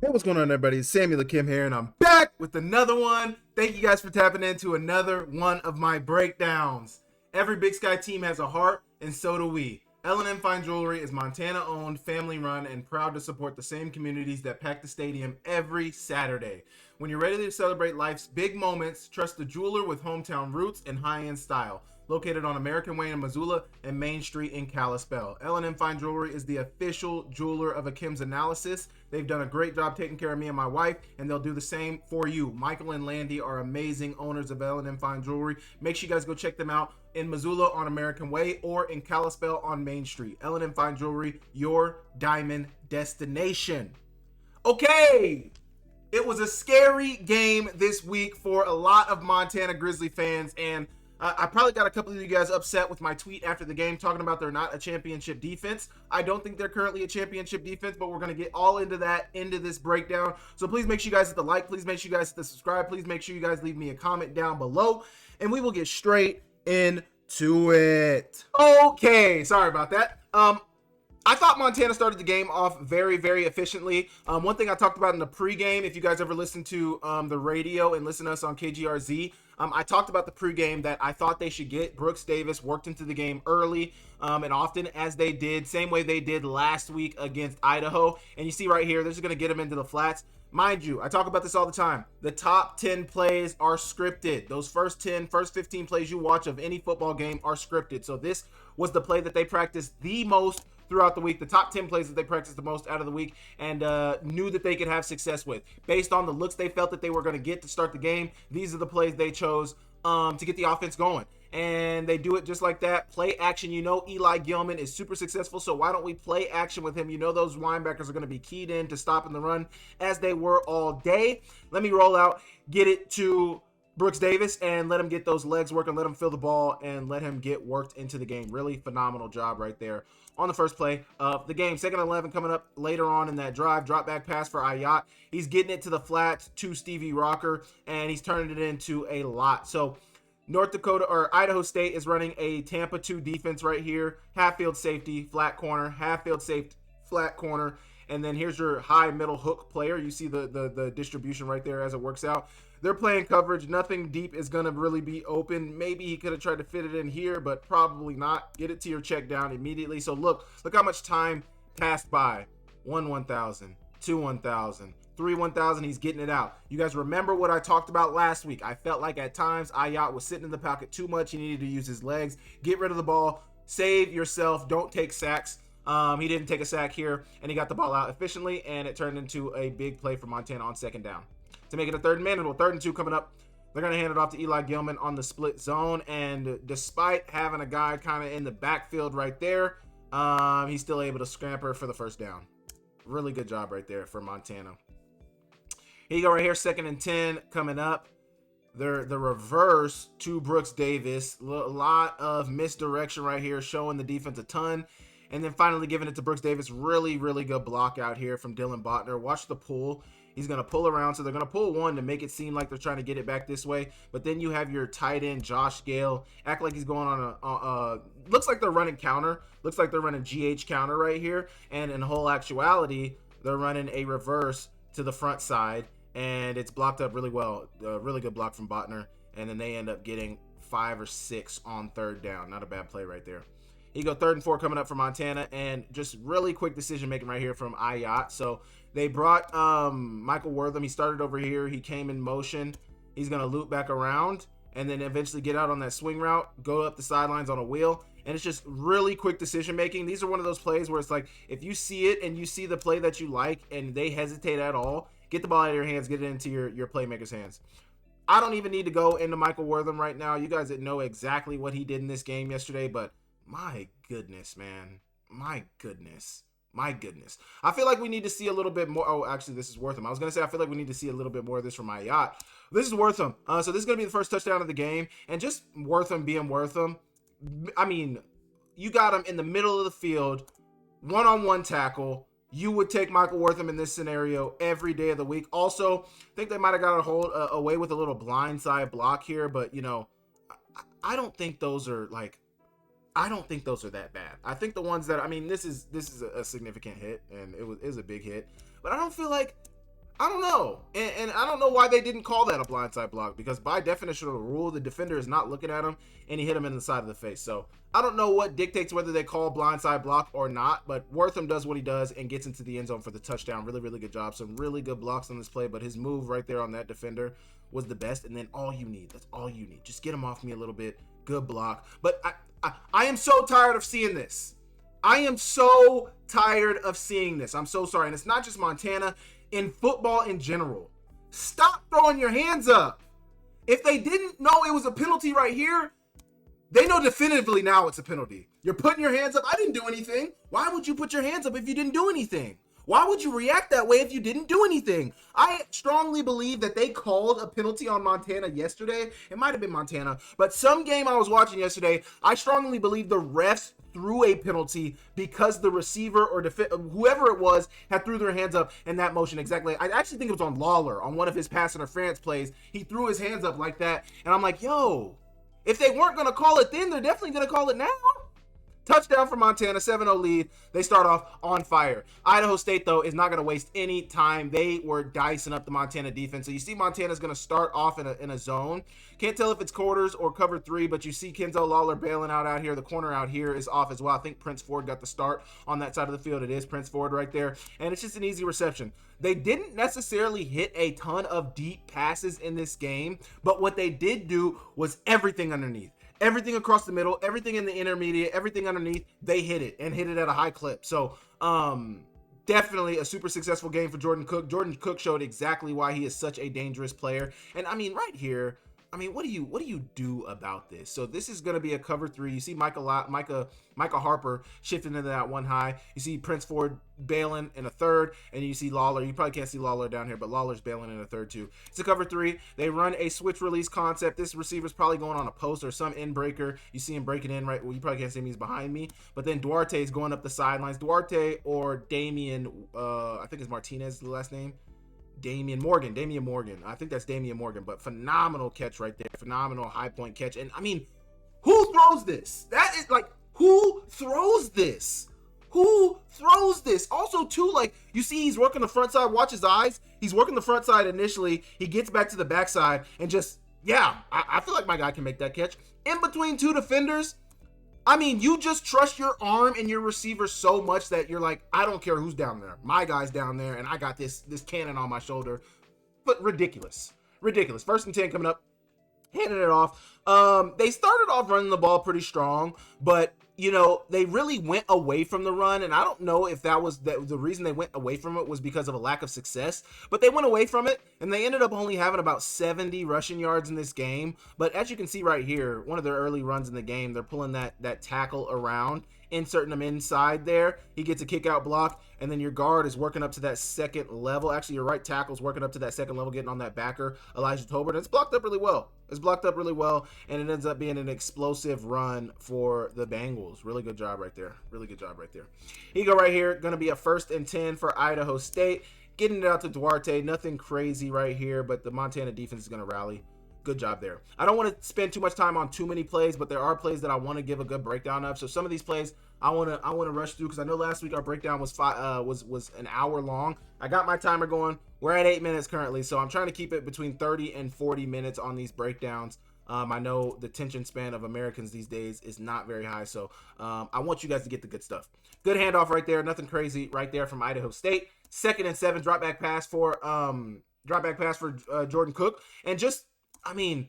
Hey, what's going on, everybody? It's Samuel Akem here, and I'm back with another one. Thank you guys for tapping into another one of my breakdowns. Every Big Sky team has a heart, and so do we. L&M Fine Jewelry is Montana-owned, family-run, and proud to support the same communities that pack the stadium every Saturday. When you're ready to celebrate life's big moments, trust the jeweler with hometown roots and high-end style. Located on American Way in Missoula and Main Street in Kalispell. L&M Fine Jewelry is the official jeweler of Akem's Analysis. They've done a great job taking care of me and my wife, and they'll do the same for you. Michael and Landy are amazing owners of L&M Fine Jewelry. Make sure you guys go check them out in Missoula on American Way or in Kalispell on Main Street. L&M Fine Jewelry, your diamond destination. Okay, it was a scary game this week for a lot of Montana Grizzly fans, and I probably got a couple of you guys upset with my tweet after the game talking about they're not a championship defense. I don't think they're currently a championship defense, but we're going to get all into that into this breakdown. So please make sure you guys hit the like. Please make sure you guys hit the subscribe. Please make sure you guys leave me a comment down below, and we will get straight into it. Okay, sorry about that. I thought Montana started the game off very, very efficiently. One thing I talked about in the pregame, if you guys ever listen to the radio and listen to us on KGRZ, I talked about the pregame that I thought they should get Brooks Davis worked into the game early and often, as they did, same way they did last week against Idaho. And you see right here, they're just going to get him into the flats. Mind you, I talk about this all the time. The top 10 plays are scripted. Those first 15 plays you watch of any football game are scripted. So this was the play that they practiced the most throughout the week, the top 10 plays that they practiced the most out of the week, and knew that they could have success with. Based on the looks they felt that they were going to get to start the game, these are the plays they chose to get the offense going. And they do it just like that. Play action. You know Eli Gilman is super successful, so why don't we play action with him? You know those linebackers are going to be keyed in to stopping the run as they were all day. Let me roll out, get it to Brooks Davis, and let him get those legs working, let him feel the ball, and let him get worked into the game. Really phenomenal job right there on the first play of the game. Second and 11 coming up later on in that drive. Drop back pass for Ayat. He's getting it to the flats to Stevie Rocker, and he's turning it into a lot. So North Dakota or Idaho State is running a Tampa 2 defense right here. Half field safety, flat corner, half field safety, flat corner. And then here's your high middle hook player. You see the distribution right there as it works out. They're playing coverage. Nothing deep is going to really be open. Maybe he could have tried to fit it in here, but probably not. Get it to your check down immediately. So look how much time passed by. 1,000, 2 1,000, 3 1,000. He's getting it out. You guys remember what I talked about last week. I felt like at times Ayat was sitting in the pocket too much. He needed to use his legs. Get rid of the ball. Save yourself. Don't take sacks. He didn't take a sack here, and he got the ball out efficiently, and it turned into a big play for Montana on second down to make it a third and manageable. 3rd and 2 coming up. They're going to hand it off to Eli Gilman on the split zone, and despite having a guy kind of in the backfield right there, he's still able to scamper for the first down. Really good job right there for Montana. Here you go right here, 2nd and 10 coming up. The reverse to Brooks Davis. A lot of misdirection right here, showing the defense a ton. And then finally giving it to Brooks Davis. Really, really good block out here from Dylan Botner. Watch the pull. He's going to pull around. So they're going to pull one to make it seem like they're trying to get it back this way. But then you have your tight end, Josh Gale. Act like he's going on a looks like they're running counter. Looks like they're running GH counter right here. And in whole actuality, they're running a reverse to the front side. And it's blocked up really well. Really good block from Botner. And then they end up getting 5 or 6 on 3rd down. Not a bad play right there. You go 3rd and 4 coming up for Montana, and just really quick decision making right here from Ayat. So they brought Micahel Wortham. He started over here. He came in motion. He's going to loop back around and then eventually get out on that swing route, go up the sidelines on a wheel. And it's just really quick decision making. These are one of those plays where it's like, if you see it and you see the play that you like and they hesitate at all, get the ball out of your hands, get it into your playmaker's hands. I don't even need to go into Micahel Wortham right now. You guys didn't know exactly what he did in this game yesterday, but my goodness, man. My goodness. I feel like we need to see a little bit more. Oh, actually, this is Wortham. I was going to say, I feel like we need to see a little bit more of this from my yacht. This is Wortham. So this is going to be the first touchdown of the game. And just Wortham being Wortham. I mean, you got him in the middle of the field, one-on-one tackle. You would take Micahel Wortham in this scenario every day of the week. Also, I think they might have got away with a little blindside block here. But, you know, I don't think those are that bad. I think the ones that, I mean, this is a significant hit, and it is a big hit, but I don't feel like I don't know. And I don't know why they didn't call that a blindside block, because by definition of the rule, the defender is not looking at him and he hit him in the side of the face. So I don't know what dictates whether they call blindside block or not, but Wortham does what he does and gets into the end zone for the touchdown. Really, really good job. Some really good blocks on this play, but his move right there on that defender was the best. And then all you need, that's all you need. Just get him off me a little bit. Good block. But I am so tired of seeing this. I am so tired of seeing this. I'm so sorry. And it's not just Montana. In football in general, stop throwing your hands up. If they didn't know it was a penalty right here, they know definitively now it's a penalty. You're putting your hands up. I didn't do anything. Why would you put your hands up if you didn't do anything? Why would you react that way if you didn't do anything? I strongly believe that they called a penalty on Montana yesterday. It might have been Montana, but some game I was watching yesterday, I strongly believe the refs threw a penalty because the receiver or whoever it was had threw their hands up in that motion. Exactly. I actually think it was on Lawler on one of his pass interference plays. He threw his hands up like that, and I'm like, yo, if they weren't going to call it then, they're definitely going to call it now. Touchdown for Montana, 7-0 lead. They start off on fire. Idaho State, though, is not going to waste any time. They were dicing up the Montana defense. So you see Montana's going to start off in a zone. Can't tell if it's quarters or cover 3, but you see Kenzo Lawler bailing out here. The corner out here is off as well. I think Prince Ford got the start on that side of the field. It is Prince Ford right there. And it's just an easy reception. They didn't necessarily hit a ton of deep passes in this game, but what they did do was everything underneath. Everything across the middle, everything in the intermediate, everything underneath, they hit it and hit it at a high clip. So definitely a super successful game for Jordan Cooke. Jordan Cooke showed exactly why he is such a dangerous player. And I mean, right here, I mean, what do you do about this? So this is going to be a cover 3. You see Micah Harper shifting into that one high. You see Prince Ford bailing in a third, and you see Lawler. You probably can't see Lawler down here, but Lawler's bailing in a third too. It's a cover 3. They run a switch release concept. This receiver's probably going on a post or some in breaker. You see him breaking in right. Well, you probably can't see him. He's behind me. But then Duarte is going up the sidelines. Duarte or Damian, I think it's Martinez, the last name. Damian Morgan. I think that's Damian Morgan, but phenomenal catch right there. Phenomenal high point catch. And I mean, who throws this? That is like, who throws this? Who throws this? Also, too, like, you see he's working the front side. Watch his eyes. He's working the front side initially. He gets back to the backside and just, yeah, I feel like my guy can make that catch. In between two defenders, I mean, you just trust your arm and your receiver so much that you're like, I don't care who's down there. My guy's down there, and I got this cannon on my shoulder. But ridiculous. 1st and 10 coming up. Handing it off. They started off running the ball pretty strong, but you know, they really went away from the run, and I don't know if that was the reason they went away from it was because of a lack of success, but they went away from it, and they ended up only having about 70 rushing yards in this game. But as you can see right here, one of their early runs in the game, they're pulling that tackle around, inserting him inside there. He gets a kick out block, and then your guard is working up to that second level. Actually, your right tackle's working up to that second level, getting on that backer, Elijah Tolbert. It's blocked up really well. And it ends up being an explosive run for the Bengals. Really good job right there. Here you go right here. Going to be a 1st and 10 for Idaho State. Getting it out to Duarte. Nothing crazy right here, but the Montana defense is going to rally. Good job there. I don't want to spend too much time on too many plays, but there are plays that I want to give a good breakdown of. So some of these plays I want to rush through, because I know last week our breakdown was an hour long. I got my timer going. We're at 8 minutes currently, so I'm trying to keep it between 30 and 40 minutes on these breakdowns. I know the attention span of Americans these days is not very high, so I want you guys to get the good stuff. Good handoff right there. Nothing crazy right there from Idaho State. 2nd and 7, drop back pass for Jordan Cooke. And just, I mean,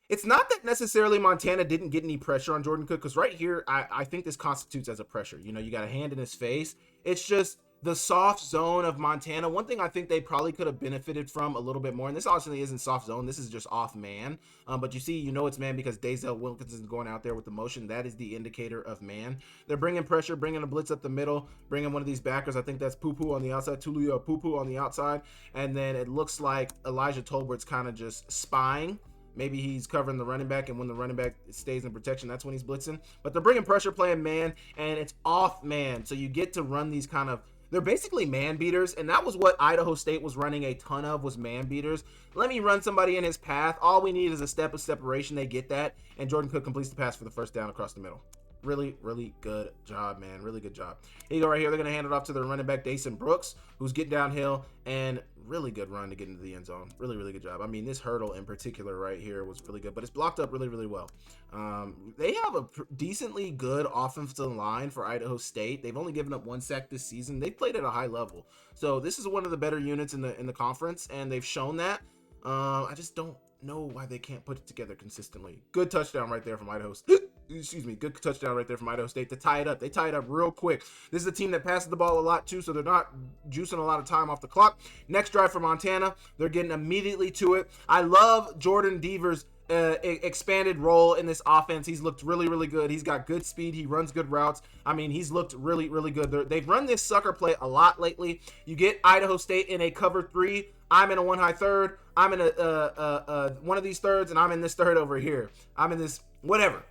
it's not that necessarily Montana didn't get any pressure on Jordan Cooke, because right here, I think this constitutes as a pressure. You know, you got a hand in his face. It's just the soft zone of Montana. One thing I think they probably could have benefited from a little bit more, and this obviously isn't soft zone, this is just off man, but you know it's man because Dazel Wilkinson's going out there with the motion. That is the indicator of man. They're bringing pressure, bringing a blitz up the middle, bringing one of these backers. I think that's Pupu on the outside, Tuluia Pupu on the outside, and then it looks like Elijah Tolbert's kind of just spying. Maybe he's covering the running back, and when the running back stays in protection, that's when he's blitzing. But they're bringing pressure, playing man, and it's off man. So you get to run these kind of, they're basically man beaters, and that was what Idaho State was running a ton of, was man beaters. Let me run somebody in his path. All we need is a step of separation. They get that, and Jordan Cooke completes the pass for the 1st down across the middle. Really, really good job, man. Really good job. Here you go right here. They're going to hand it off to the running back, Dason Brooks, who's getting downhill and really good run to get into the end zone. Really, really good job. I mean, this hurdle in particular right here was really good, but it's blocked up really, really well. They have a decently good offensive line for Idaho State. They've only given up 1 sack this season. They've played at a high level. So this is one of the better units in the conference, and they've shown that. I just don't know why they can't put it together consistently. Good touchdown right there from Idaho State. Excuse me, good touchdown right there from Idaho State to tie it up. They tie it up real quick. This is a team that passes the ball a lot too, so they're not juicing a lot of time off the clock. Next drive for Montana, they're getting immediately to it. I love Jordan Deaver's expanded role in this offense. He's looked really, really good. He's got good speed. He runs good routes. I mean, he's looked really, really good. They've run this sucker play a lot lately. You get Idaho State in a cover 3. I'm in a 1 high third. I'm in a one of these thirds, and I'm in this third over here. I'm in this whatever.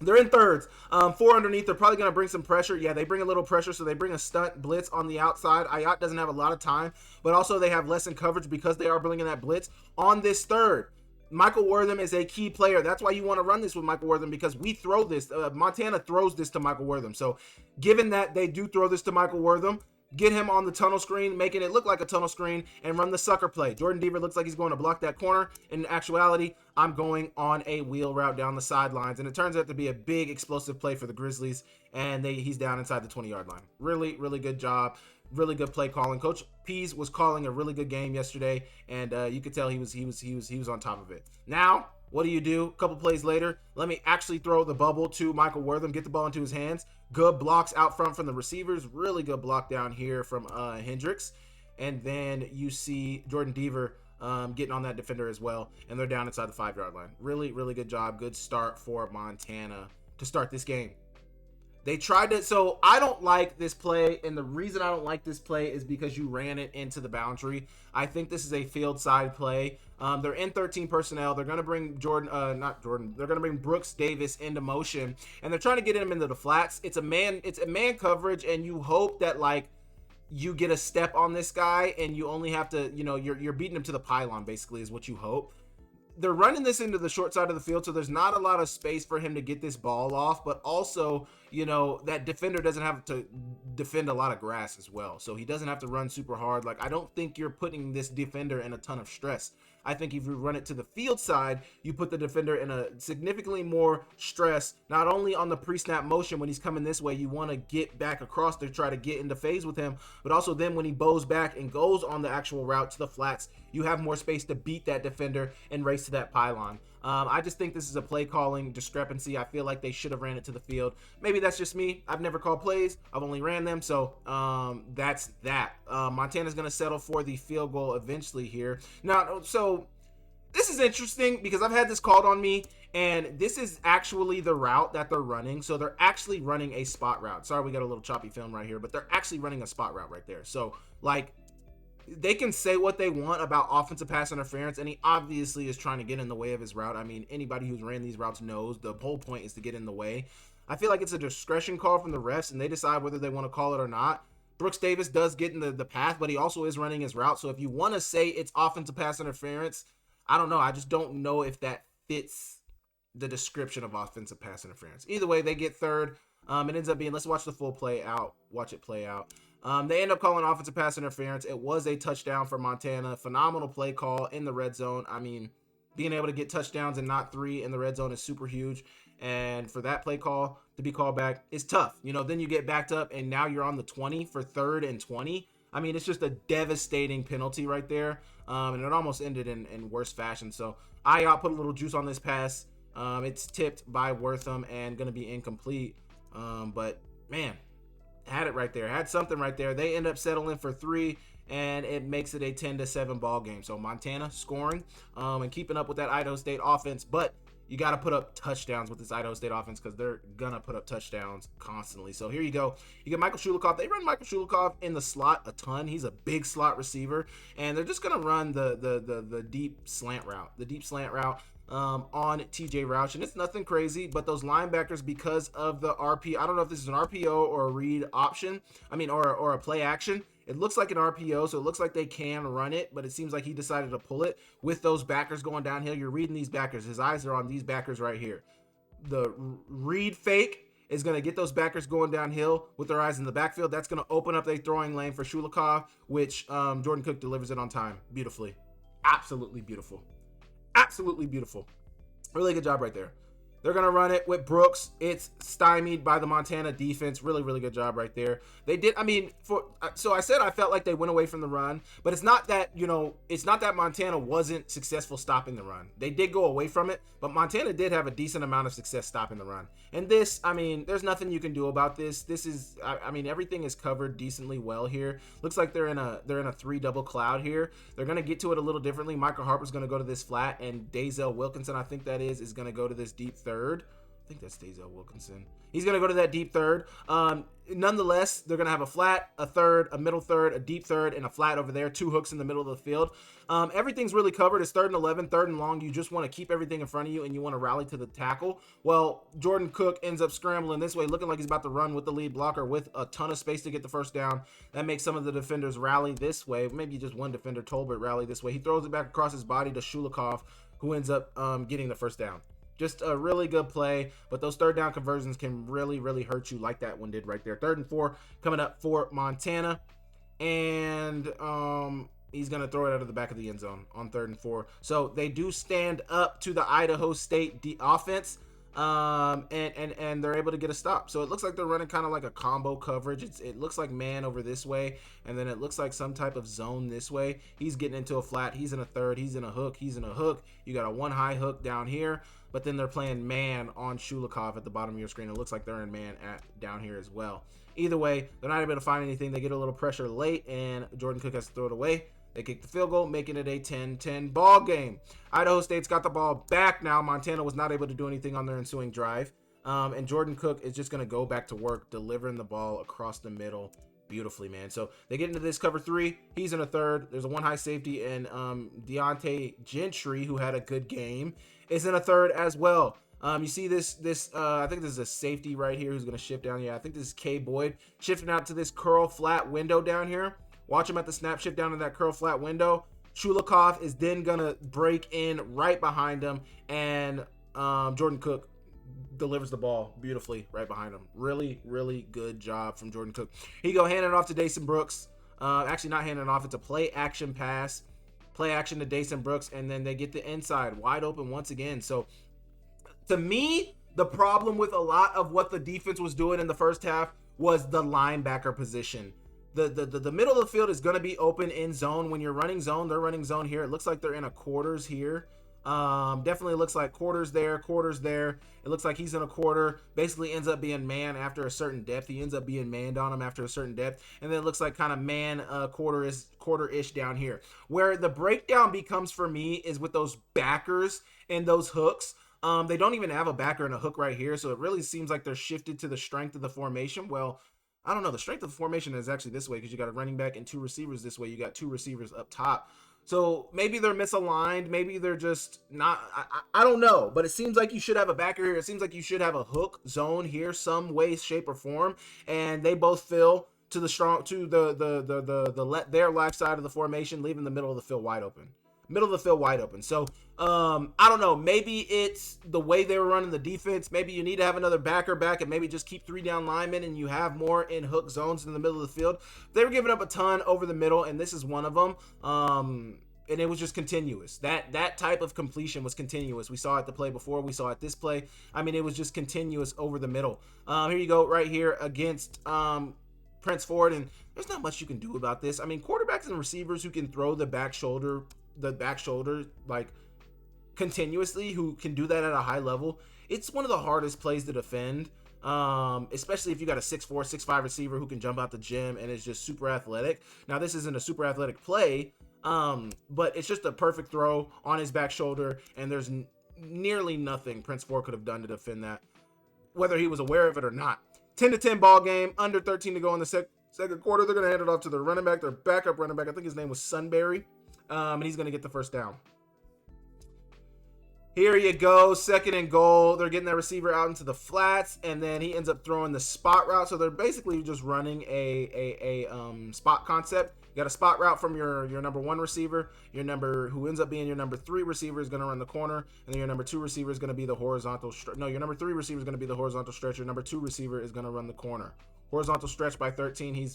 They're in thirds. 4 underneath. They're probably going to bring some pressure. Yeah, they bring a little pressure, so they bring a stunt blitz on the outside. Ayat doesn't have a lot of time, but also they have less in coverage because they are bringing that blitz on this third. Micahel Wortham is a key player. That's why you want to run this with Micahel Wortham, because we throw this. Montana throws this to Micahel Wortham. So given that they do throw this to Micahel Wortham, get him on the tunnel screen, making it look like a tunnel screen, and run the sucker play. Jordan Deaver looks like he's going to block that corner. In actuality, I'm going on a wheel route down the sidelines, and it turns out to be a big explosive play for the Grizzlies, and he's down inside the 20-yard line. Really, really good job. Really good play calling. Coach Pease was calling a really good game yesterday, and you could tell he was on top of it. Now, what do? A couple plays later, let me actually throw the bubble to Micahel Wortham, get the ball into his hands. Good blocks out front from the receivers. Really good block down here from Hendricks. And then you see Jordan Deaver getting on that defender as well, and they're down inside the 5-yard line. Really, really good job. Good start for Montana to start this game. They tried to, so I don't like this play, and the reason I don't like this play is because you ran it into the boundary. I think this is a field side play. They're in 13 personnel. They're going to bring they're going to bring Brooks Davis into motion, and they're trying to get him into the flats. It's a man coverage, and you hope that like you get a step on this guy, and you only have to, you're beating him to the pylon basically is what you hope. They're running this into the short side of the field, so there's not a lot of space for him to get this ball off, but also, that defender doesn't have to defend a lot of grass as well, so he doesn't have to run super hard. Like, I don't think you're putting this defender in a ton of stress. I think if you run it to the field side, you put the defender in a significantly more stress, not only on the pre-snap motion when he's coming this way, you want to get back across to try to get into phase with him, but also then when he bows back and goes on the actual route to the flats, you have more space to beat that defender and race to that pylon. I just think this is a play calling discrepancy. I feel like they should have ran it to the field. Maybe that's just me. I've never called plays. I've only ran them. So that's that. Montana's going to settle for the field goal eventually here. Now, so this is interesting because I've had this called on me, and this is actually the route that they're running. So they're actually running a spot route. Sorry, we got a little choppy film right here, but they're actually running a spot route right there. So like, they can say what they want about offensive pass interference, and he obviously is trying to get in the way of his route. I mean, anybody who's ran these routes knows the whole point is to get in the way. I feel like it's a discretion call from the refs, and they decide whether they want to call it or not. Brooks Davis does get in the path, but he also is running his route. So if you want to say it's offensive pass interference, I don't know. I just don't know if that fits the description of offensive pass interference. Either way, they get third. It ends up being, let's watch the full play out. Watch it play out. They end up calling offensive pass interference. It was a touchdown for Montana. Phenomenal play call in the red zone. I mean, being able to get touchdowns and not 3 in the red zone is super huge. And for that play call to be called back is tough. Then you get backed up, and now you're on the 20 for 3rd and 20. I mean, it's just a devastating penalty right there. And it almost ended in worse fashion. So I put a little juice on this pass. It's tipped by Wortham and going to be incomplete. But, man, had it right there, had something right there. They end up settling for 3, and it makes it a 10-7 ball game. So Montana scoring and keeping up with that Idaho State offense, but you got to put up touchdowns with this Idaho State offense because they're gonna put up touchdowns constantly. So here you go. You get Micahel Shulikov. They run Micahel Shulikov in the slot a ton. He's a big slot receiver, and they're just gonna run the deep slant route. The deep slant route on TJ Roush, and it's nothing crazy, but those linebackers, because of the RP, I don't know if this is an RPO or a read option, or a play action. It looks like an RPO, so it looks like they can run it, but it seems like he decided to pull it with those backers going downhill. You're reading these backers. His eyes are on these backers right here. The read fake is going to get those backers going downhill with their eyes in the backfield. That's going to open up a throwing lane for Shulikov, which Jordan Cooke delivers it on time beautifully. Absolutely beautiful. Absolutely beautiful. Really good job right there. They're going to run it with Brooks. It's stymied by the Montana defense. Really, really good job right there. They did, I mean, so I said I felt like they went away from the run, but it's not that, it's not that Montana wasn't successful stopping the run. They did go away from it, but Montana did have a decent amount of success stopping the run. And this, I mean, there's nothing you can do about this. This is, I mean, everything is covered decently well here. Looks like they're in a 3 double cloud here. They're going to get to it a little differently. Michael Harper's going to go to this flat, and Dazel Wilkinson, I think that is going to go to this deep third. I think that's Dazel Wilkinson. He's going to go to that deep third. Nonetheless, they're going to have a flat, a third, a middle third, a deep third, and a flat over there. 2 hooks in the middle of the field. Everything's really covered. It's 3rd and 11, 3rd and long. You just want to keep everything in front of you, and you want to rally to the tackle. Well, Jordan Cooke ends up scrambling this way, looking like he's about to run with the lead blocker with a ton of space to get the first down. That makes some of the defenders rally this way. Maybe just one defender, Tolbert, rally this way. He throws it back across his body to Shulikov, who ends up getting the first down. Just a really good play, but those 3rd down conversions can really, really hurt you like that one did right there. 3rd and 4 coming up for Montana, and he's going to throw it out of the back of the end zone on 3rd and 4. So they do stand up to the Idaho State offense, and they're able to get a stop. So it looks like they're running kind of like a combo coverage. It looks like man over this way, and then it looks like some type of zone this way. He's getting into a flat. He's in a third. He's in a hook. He's in a hook. You got a 1 high hook down here, but then they're playing man on Shulikov at the bottom of your screen. It looks like they're in man down here as well. Either way, they're not able to find anything. They get a little pressure late, and Jordan Cooke has to throw it away. They kick the field goal, making it a 10-10 ball game. Idaho State's got the ball back now. Montana was not able to do anything on their ensuing drive. And Jordan Cooke is just going to go back to work, delivering the ball across the middle beautifully, man. So they get into this cover 3. He's in a third. There's a 1 high safety, and Deontay Gentry, who had a good game, is in a third as well. You see this I think this is a safety right here who's going to shift down. Yeah, I think this is K. Boyd shifting out to this curl flat window down here. Watch him at the snap, shift down to that curl flat window. Shulikov is then going to break in right behind him, and Jordan Cooke delivers the ball beautifully right behind him. Really, really good job from Jordan Cooke. Here you go, handing it off to Dason Brooks. Actually, not handing it off. It's a play action pass. Play action to Dason Brooks, and then they get the inside wide open once again. So, to me, the problem with a lot of what the defense was doing in the first half was the linebacker position. The middle of the field is going to be open in zone. When you're running zone, they're running zone here. It looks like they're in a quarters here. Definitely looks like quarters there, quarters there. It looks like he's in a quarter. Basically ends up being man after a certain depth. He ends up being manned on him after a certain depth. And then it looks like kind of man quarter-ish down here. Where the breakdown becomes for me is with those backers and those hooks. They don't even have a backer and a hook right here. So it really seems like they're shifted to the strength of the formation. Well, I don't know. The strength of the formation is actually this way because you got a running back and 2 receivers this way. You got 2 receivers up top. So maybe they're misaligned. Maybe they're just not. I don't know. But it seems like you should have a backer here. It seems like you should have a hook zone here, some way, shape, or form. And they both fill to the strong to their left side of the formation, leaving the middle of the field wide open. So I don't know. Maybe it's the way they were running the defense. Maybe you need to have another backer back and maybe just keep 3 down linemen and you have more in hook zones in the middle of the field. They were giving up a ton over the middle, and this is one of them. And it was just continuous. That type of completion was continuous. We saw it the play before. We saw it this play. I mean, it was just continuous over the middle. Here you go, right here against Prince Ford, and there's not much you can do about this. I mean, quarterbacks and receivers who can throw the back shoulder like continuously, who can do that at a high level, it's one of the hardest plays to defend, especially if you got a 6'4", 6'5" receiver who can jump out the gym and is just super athletic. Now, this isn't a super athletic play, but it's just a perfect throw on his back shoulder, and there's nearly nothing Prince Ford could have done to defend that, whether he was aware of it or not. 10-10 ball game, under 13 to go in the second quarter. They're going to hand it off to their running back, their backup running back. I think his name was Sunbury. And he's going to get the first down. Here you go, 2nd and goal. They're getting that receiver out into the flats, and then he ends up throwing the spot route. So they're basically just running a spot concept. You got a spot route from your number 1 receiver. Who ends up being your number 3 receiver is going to run the corner, and then your number 2 receiver is going to be the horizontal. Your number 3 receiver is going to be the horizontal stretch. Your number 2 receiver is going to run the corner. Horizontal stretch by 13.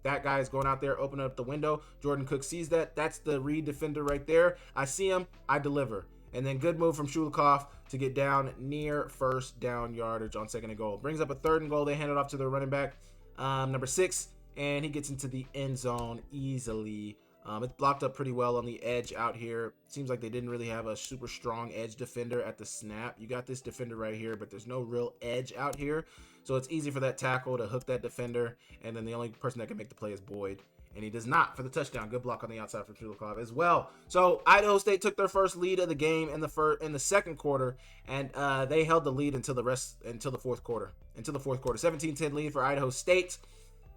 That guy is going out there, opening up the window. Jordan Cooke sees that. That's the read defender right there. I see him. I deliver. And then good move from Shulikov to get down near first down yardage on 2nd and goal. Brings up a 3rd and goal. They hand it off to the running back, number 6, and he gets into the end zone easily. It's blocked up pretty well on the edge out here. Seems like they didn't really have a super strong edge defender at the snap. You got this defender right here, but there's no real edge out here. So it's easy for that tackle to hook that defender, and then the only person that can make the play is Boyd. And he does not for the touchdown. Good block on the outside from Shulikov as well. So Idaho State took their first lead of the game in the 2nd quarter, and they held the lead until the 4th quarter. 17-10 lead for Idaho State.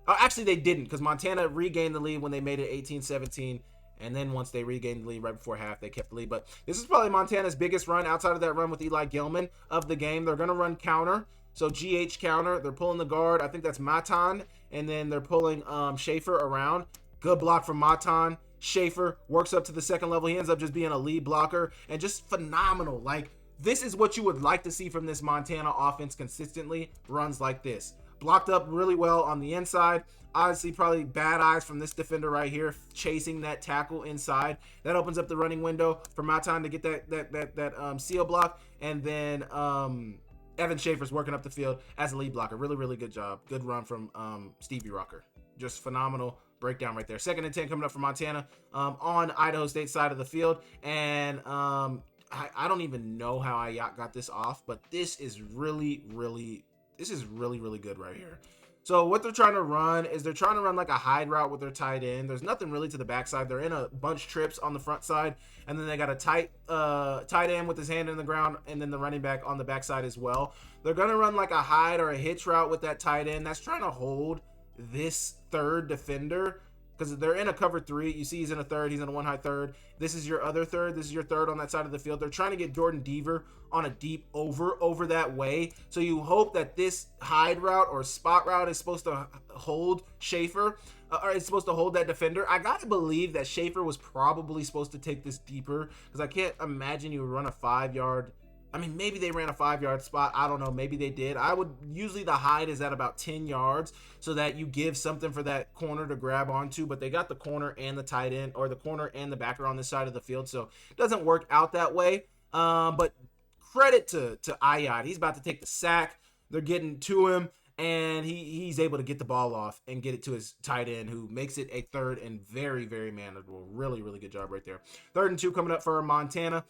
Actually, they didn't, because Montana regained the lead when they made it 18-17. And then once they regained the lead right before half, they kept the lead. But this is probably Montana's biggest run outside of that run with Eli Gilman of the game. They're going to run counter. So GH counter. They're pulling the guard. I think that's Matan. And then they're pulling Schaefer around. Good block from Matan. Schaefer works up to the 2nd level. He ends up just being a lead blocker. And just phenomenal. Like, this is what you would like to see from this Montana offense consistently. Runs like this. Blocked up really well on the inside. Obviously, probably bad eyes from this defender right here, chasing that tackle inside. That opens up the running window for Matan to get that seal block. And then Evan Schaefer's working up the field as a lead blocker. Really, really good job. Good run from Stevie Rocker. Just phenomenal breakdown right there. 2nd and 10 coming up for Montana on Idaho State side of the field. And I don't even know how Ayat got this off, but this is really, really good right here. So what they're trying to run is they're trying to run like a hide route with their tight end. There's nothing really to the backside. They're in a bunch trips on the front side, and then they got a tight end with his hand in the ground, and then the running back on the backside as well. They're going to run like a hide or a hitch route with that tight end. That's trying to hold this 3rd defender, because they're in a cover 3. You see he's in a 3rd. He's in a 1 high 3rd. This is your other 3rd. This is your 3rd on that side of the field. They're trying to get Jordan Deaver on a deep over that way. So you hope that this hide route or spot route is supposed to hold Schaefer, or it's supposed to hold that defender. I got to believe that Schaefer was probably supposed to take this deeper, because I can't imagine you would run a 5-yard. I mean, maybe they ran a 5-yard spot. I don't know. Maybe they did. Usually the hide is at about 10 yards so that you give something for that corner to grab onto, but they got the corner and the tight end, or the corner and the backer on this side of the field. So it doesn't work out that way. But credit to Ayat. He's about to take the sack. They're getting to him, and he's able to get the ball off and get it to his tight end, who makes it a 3rd and very, very manageable. Really, really good job right there. 3rd and 2 coming up for Montana.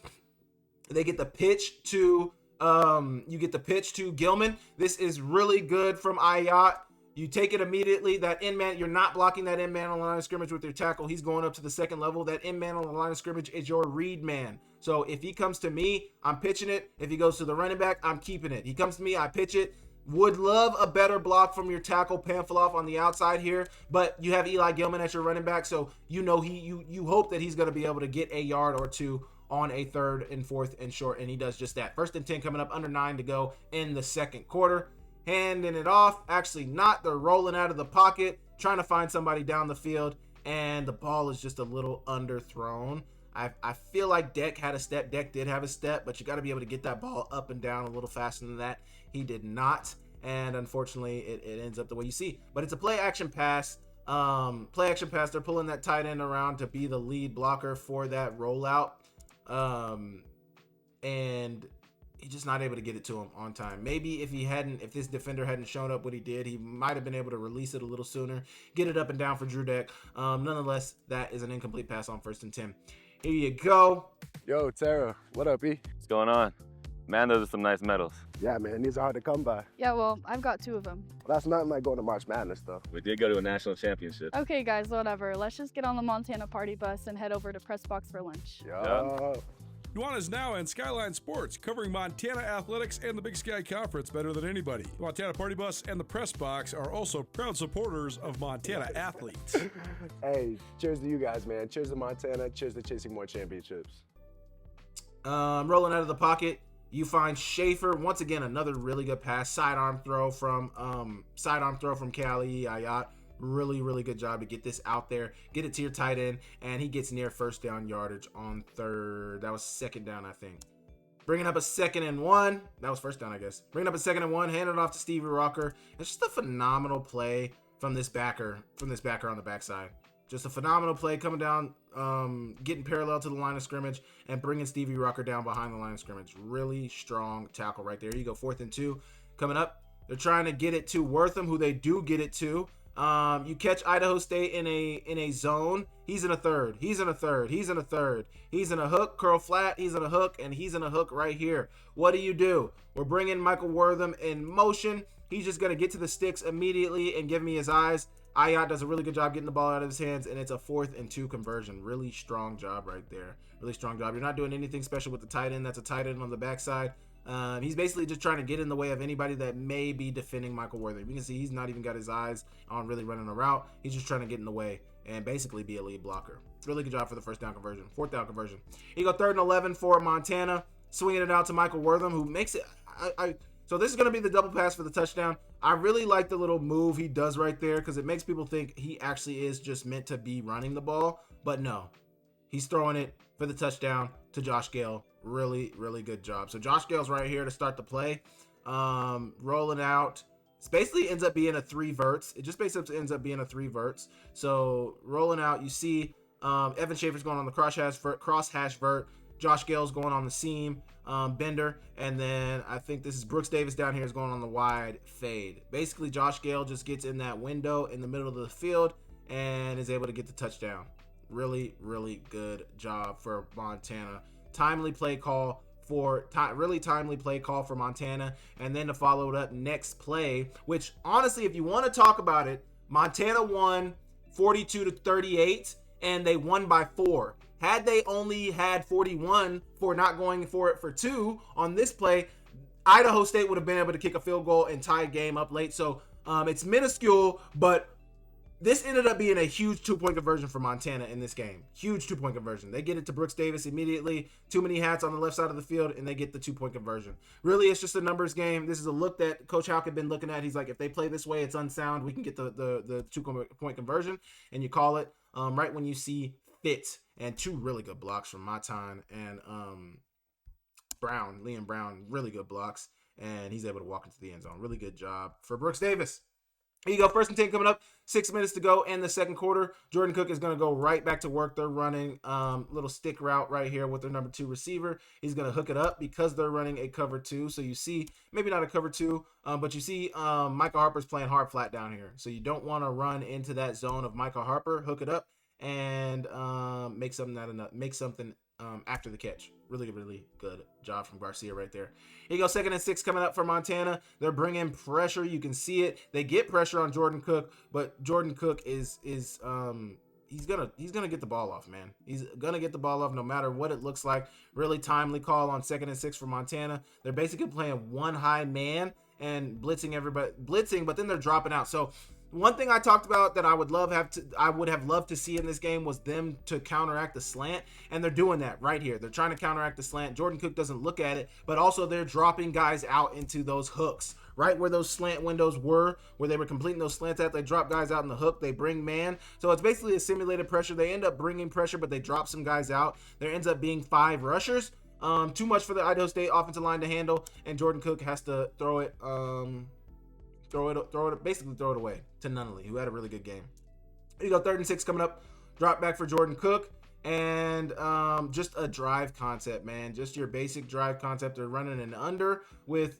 They get the pitch to Gilman. This is really good from Ayat. You take it immediately. That end man, you're not blocking that end man on the line of scrimmage with your tackle. He's going up to the 2nd level. That end man on the line of scrimmage is your read man. So if he comes to me, I'm pitching it. If he goes to the running back, I'm keeping it. He comes to me, I pitch it. Would love a better block from your tackle, Pamphilov, on the outside here, but you have Eli Gilman as your running back, so you know you hope that he's going to be able to get a yard or two on a 3rd and 4th and short, and he does just that. 1st and 10 coming up, under 9 to go in the 2nd quarter. Handing it off. Actually not. They're rolling out of the pocket, trying to find somebody down the field, and the ball is just a little underthrown. I feel like Deck had a step. Deck did have a step, but you got to be able to get that ball up and down a little faster than that. He did not, and unfortunately, it ends up the way you see. But it's a play-action pass. They're pulling that tight end around to be the lead blocker for that rollout. And he's just not able to get it to him on time. Maybe if this defender hadn't shown up what he did, he might have been able to release it a little sooner, get it up and down for Drew Deck. Nonetheless, that is an incomplete pass on 1st and 10. Here you go. Yo, Tara, what up, E? What's going on? Man, those are some nice medals. Yeah, man, these are hard to come by. Yeah, well, I've got 2 of them. Well, that's nothing like going to March Madness, though. We did go to a national championship. Okay, guys, whatever. Let's just get on the Montana party bus and head over to Press Box for lunch. Yo. Nuanna's now in Skyline Sports, covering Montana athletics and the Big Sky Conference better than anybody. The Montana Party Bus and the Press Box are also proud supporters of Montana athletes. Hey, cheers to you guys, man. Cheers to Montana. Cheers to chasing more championships. Rolling out of the pocket, you find Schaefer. Once again, another really good pass. Sidearm throw from Keali'i Ah Yat. Really, really good job to get this out there, get it to your tight end, and he gets near first down yardage on third. That was second down, I think. Bringing up a 2nd and 1. That was first down, I guess. Bringing up a 2nd and 1, handing it off to Stevie Rocker. It's just a phenomenal play from this backer on the backside. Just a phenomenal play coming down, getting parallel to the line of scrimmage and bringing Stevie Rocker down behind the line of scrimmage. Really strong tackle right there. You go 4th and 2 coming up. They're trying to get it to Wortham, who they do get it to. You catch Idaho State in a zone. He's in a third. He's in a third. He's in a third. He's in a hook, curl flat. He's in a hook, and he's in a hook right here. What do? We're bringing Micahel Wortham in motion. He's just going to get to the sticks immediately and give me his eyes. Ah Yat does a really good job getting the ball out of his hands, and it's a 4th and 2 conversion. Really strong job right there. Really strong job. You're not doing anything special with the tight end. That's a tight end on the backside. He's basically just trying to get in the way of anybody that may be defending Micahel Wortham. You can see he's not even got his eyes on really running a route. He's just trying to get in the way and basically be a lead blocker. Really good job for the 1st down conversion. 4th down conversion. You go 3rd and 11 for Montana. Swinging it out to Micahel Wortham, who makes it... So this is going to be the double pass for the touchdown. I really like the little move he does right there because it makes people think he actually is just meant to be running the ball. But no, he's throwing it for the touchdown to Josh Gale. Really, really good job. So Josh Gale's right here to start the play. Rolling out. It basically ends up being a 3 verts. It just basically ends up being a 3 verts. So rolling out, you see Evan Schaefer's going on the cross-hash vert. Josh Gale's going on the seam bender, and then I think this is Brooks Davis down here is going on the wide fade. Basically, Josh Gale just gets in that window in the middle of the field and is able to get the touchdown. Really, really good job for Montana. Timely play call for Montana, and then to follow it up next play, which honestly, if you want to talk about it, Montana won 42-38, and they won by 4. Had they only had 41 for not going for it for 2 on this play, Idaho State would have been able to kick a field goal and tie a game up late. So it's minuscule, but this ended up being a huge 2-point conversion for Montana in this game. Huge 2-point conversion. They get it to Brooks Davis immediately. Too many hats on the left side of the field, and they get the 2-point conversion. Really, it's just a numbers game. This is a look that Coach Houck had been looking at. He's like, if they play this way, it's unsound. We can get the 2-point conversion, and you call it right when you see fit. And 2 really good blocks from Matan and Liam Brown. Really good blocks, and he's able to walk into the end zone. Really good job for Brooks Davis. Here you go, 1st and 10 coming up, 6 minutes to go in the 2nd quarter. Jordan Cooke is going to go right back to work. They're running little stick route right here with their number 2 receiver. He's going to hook it up because they're running a cover 2. So you see, maybe not a cover 2, but you see Micah Harper's playing hard flat down here. So you don't want to run into that zone of Micah Harper. Hook it up and make something after the catch. Really, really good job from Garcia right there. Here you go, 2nd and 6 coming up for Montana. They're bringing pressure. You can see it. They get pressure on Jordan Cooke, but Jordan Cooke is he's gonna get the ball off, man. He's gonna get the ball off no matter what it looks like. Really timely call on 2nd and 6 for Montana. They're basically playing one high man and blitzing, but then they're dropping out. So one thing I talked about that I would have loved to see in this game was them to counteract the slant, and they're doing that right here. They're trying to counteract the slant. Jordan Cooke doesn't look at it, but also they're dropping guys out into those hooks, right where those slant windows were, where they were completing those slants at. They drop guys out in the hook. They bring man. So it's basically a simulated pressure. They end up bringing pressure, but they drop some guys out. There ends up being 5 rushers. Too much for the Idaho State offensive line to handle, and Jordan Cooke has to throw it away to Nunnally, who had a really good game. Here you go, 3rd and 6 coming up. Drop back for Jordan Cooke. And just a drive concept, man. Just your basic drive concept. They're running an under with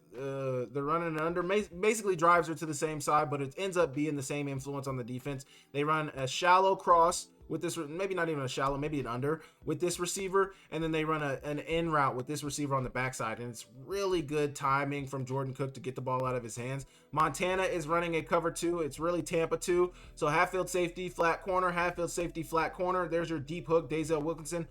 basically drives are to the same side, but it ends up being the same influence on the defense. They run a shallow cross with this, maybe not even a shallow, maybe an under with this receiver, and then they run an in route with this receiver on the backside, and it's really good timing from Jordan Cooke to get the ball out of his hands. Montana is running a cover 2. It's really Tampa 2. So half-field safety, flat corner, half-field safety, flat corner. There's your deep hook, Dazel Wilkinson.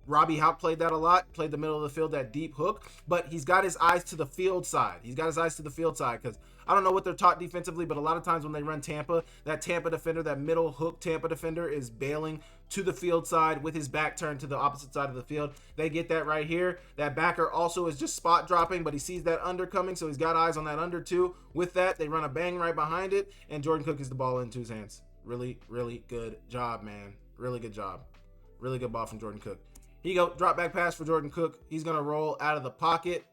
Robbie Haupt played that a lot, played the middle of the field, that deep hook, but he's got his eyes to the field side. Because I don't know what they're taught defensively, but a lot of times when they run Tampa, that Tampa defender, that middle hook Tampa defender is bailing to the field side with his back turned to the opposite side of the field. They get that right here. That backer also is just spot dropping, but he sees that under coming, so he's got eyes on that under too. With that, they run a bang right behind it, and Jordan Cooke gets the ball into his hands. Really, really good job, man. Really good job. Really good ball from Jordan Cooke. Here you go, drop back pass for Jordan Cooke. He's going to roll out of the pocket,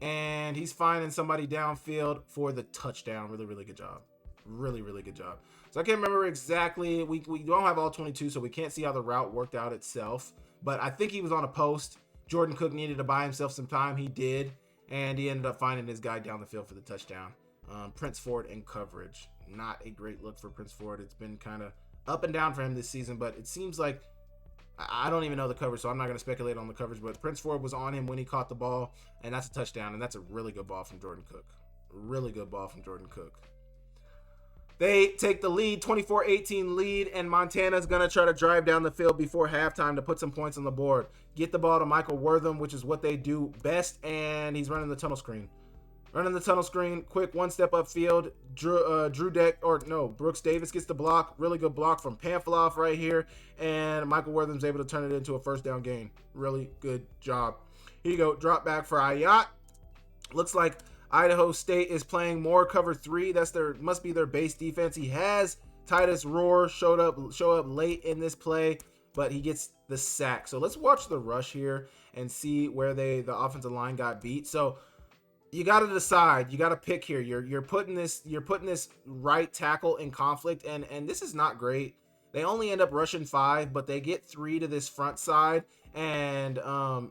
and he's finding somebody downfield for the touchdown. Really, really good job. Really, really good job. So I can't remember exactly. We don't have all 22, so we can't see how the route worked out itself. But I think he was on a post. Jordan Cooke needed to buy himself some time. He did, and he ended up finding his guy down the field for the touchdown. Prince Ford in coverage. Not a great look for Prince Ford. It's been kind of up and down for him this season, but it seems like I don't even know the coverage, so I'm not going to speculate on the coverage, but Prince Ford was on him when he caught the ball, and that's a touchdown, and that's a really good ball from Jordan Cooke. Really good ball from Jordan Cooke. They take the lead, 24-18 lead, and Montana's going to try to drive down the field before halftime to put some points on the board. Get the ball to Micahel Wortham, which is what they do best, and he's running the tunnel screen. Running the tunnel screen, quick one step upfield. Brooks Davis gets the block. Really good block from Pamphilov right here. And Micahel Wortham's able to turn it into a first down gain. Really good job. Here you go, drop back for Ayat. Looks like Idaho State is playing more cover 3. Must be their base defense. He has Titus Rohr show up late in this play, but he gets the sack. So let's watch the rush here and see where the offensive line got beat. So you got to decide. You got to pick here. You're putting this right tackle in conflict, and this is not great. They only end up rushing 5, but they get 3 to this front side, and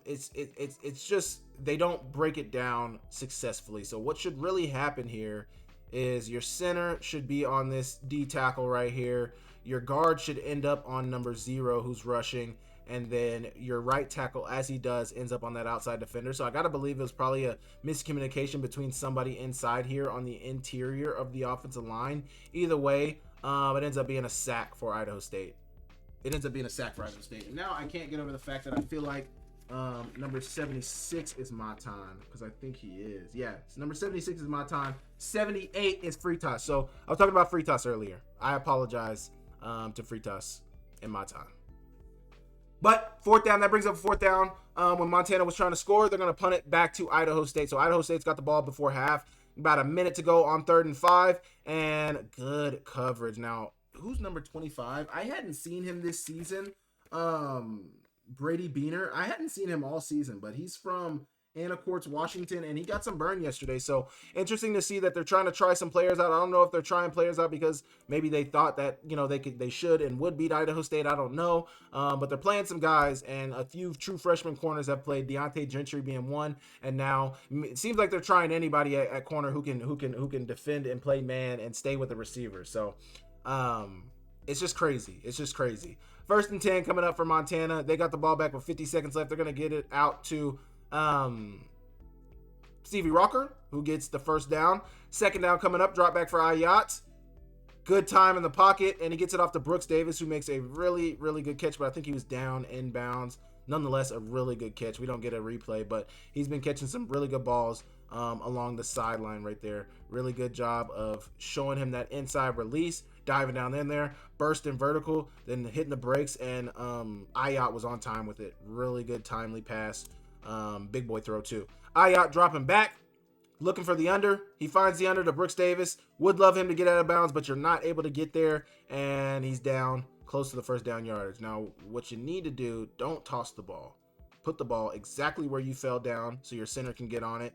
it's just they don't break it down successfully. So what should really happen here is your center should be on this D tackle right here. Your guard should end up on number 0, who's rushing. And then your right tackle, as he does, ends up on that outside defender. So I got to believe it was probably a miscommunication between somebody inside here on the interior of the offensive line. Either way, it ends up being a sack for Idaho State. And now I can't get over the fact that I feel like number 76 is my time, because I think he is. Yeah, so number 76 is my time. 78 is Fritas. So I was talking about Fritas earlier. I apologize to Fritas in my time. But fourth down, that brings up fourth down. When Montana was trying to score, they're going to punt it back to Idaho State. So Idaho State's got the ball before half. About a minute to go on 3rd and 5. And good coverage. Now, who's number 25? I hadn't seen him this season. Brady Beaner. I hadn't seen him all season, but he's from Anacortes, Washington, and he got some burn yesterday. So interesting to see that they're trying to try some players out. I don't know if they're trying players out because maybe they thought that, they should and would beat Idaho State. I don't know. But they're playing some guys, and a few true freshman corners have played, Deontay Gentry being one. And now it seems like they're trying anybody at corner who can defend and play man and stay with the receiver. So it's just crazy. 1st and 10 coming up for Montana. They got the ball back with 50 seconds left. They're going to get it out to Stevie Rocker, who gets the first down. 2nd down coming up, drop back for Ayat. Good time in the pocket, and he gets it off to Brooks Davis, who makes a really, really good catch, but I think he was down inbounds. Nonetheless, a really good catch. We don't get a replay, but he's been catching some really good balls along the sideline right there. Really good job of showing him that inside release, diving down in there, bursting vertical, then hitting the brakes, and Ayat was on time with it. Really good timely pass. Big boy throw too. Ayat dropping back, looking for the under. He finds the under to Brooks Davis. Would love him to get out of bounds, but you're not able to get there, and he's down close to the first down yardage. Now, what you need to do, don't toss the ball. Put the ball exactly where you fell down so your center can get on it.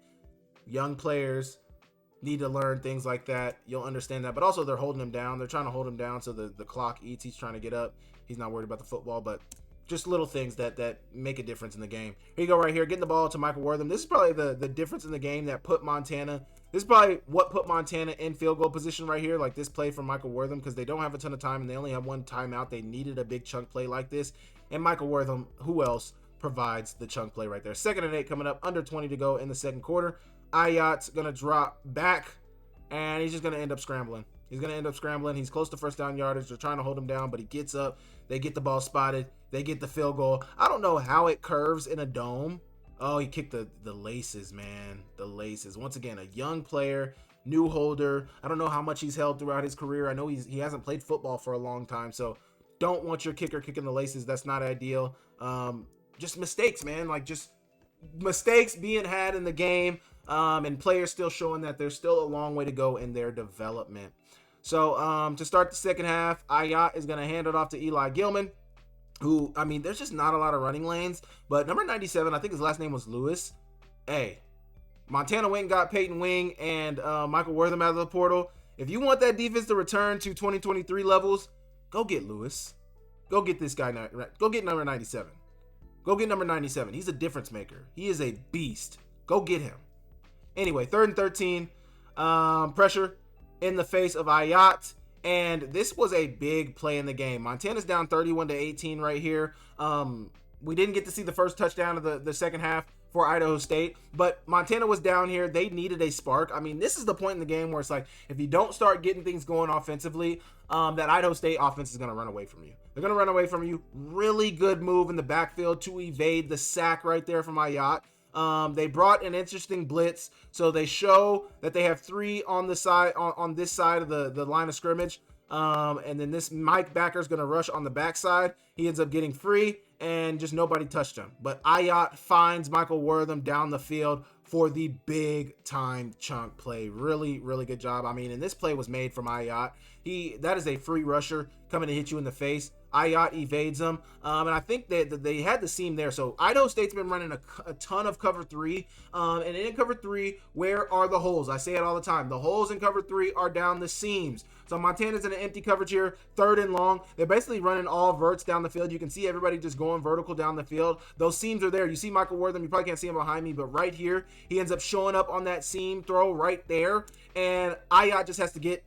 Young players need to learn things like that. You'll understand that. But also, they're holding him down. They're trying to hold him down so the clock eats. He's trying to get up. He's not worried about the football, but just little things that make a difference in the game. Here you go right here, getting the ball to Micahel Wortham. This is probably the difference in the game that put Montana. This is probably what put Montana in field goal position right here, like this play from Micahel Wortham, because they don't have a ton of time and they only have one timeout. They needed a big chunk play like this. And Micahel Wortham, who else provides the chunk play right there? 2nd and 8 coming up, under 20 to go in the 2nd quarter. Ayat's going to drop back, and he's just going to end up scrambling. He's going to end up scrambling. He's close to first down yardage. They're trying to hold him down, but he gets up. They get the ball spotted. They get the field goal. I don't know how it curves in a dome. Oh, he kicked the laces, man. The laces. Once again, a young player, new holder. I don't know how much he's held throughout his career. I know he hasn't played football for a long time, so don't want your kicker kicking the laces. That's not ideal. Just mistakes, man. Like, just mistakes being had in the game, and players still showing that there's still a long way to go in their development. So to start the second half, Ayat is going to hand it off to Eli Gilman, who, I mean, there's just not a lot of running lanes, but number 97, I think his last name was Lewis. Hey, Montana went and got Peyton Wing and Micahel Wortham out of the portal. If you want that defense to return to 2023 levels, go get Lewis. Go get this guy. Go get number 97. Go get number 97. He's a difference maker. He is a beast. Go get him. Anyway, 3rd and 13. Pressure in the face of Ayat. And this was a big play in the game. Montana's down 31-18 right here. We didn't get to see the first touchdown of the second half for Idaho State, but Montana was down here. They needed a spark. I mean, this is the point in the game where it's like, if you don't start getting things going offensively, that Idaho State offense is going to run away from you. They're going to run away from you. Really good move in the backfield to evade the sack right there from Ayat. They brought an interesting blitz, so they show that they have 3 on the side, on this side of the line of scrimmage. And then this Mike backer is going to rush on the backside. He ends up getting free, and just nobody touched him. But Ayat finds Micahel Wortham down the field for the big time chunk play. Really, really good job. I mean, and this play was made from Ayat. That is a free rusher coming to hit you in the face. Ayat evades him, and I think that they had the seam there. So Idaho State's been running a ton of cover 3, and in cover 3, where are the holes? I say it all the time. The holes in cover 3 are down the seams. So Montana's in an empty coverage here, 3rd and long. They're basically running all verts down the field. You can see everybody just going vertical down the field. Those seams are there. You see Micahel Wortham. You probably can't see him behind me, but right here, he ends up showing up on that seam throw right there, and Ayat just has to get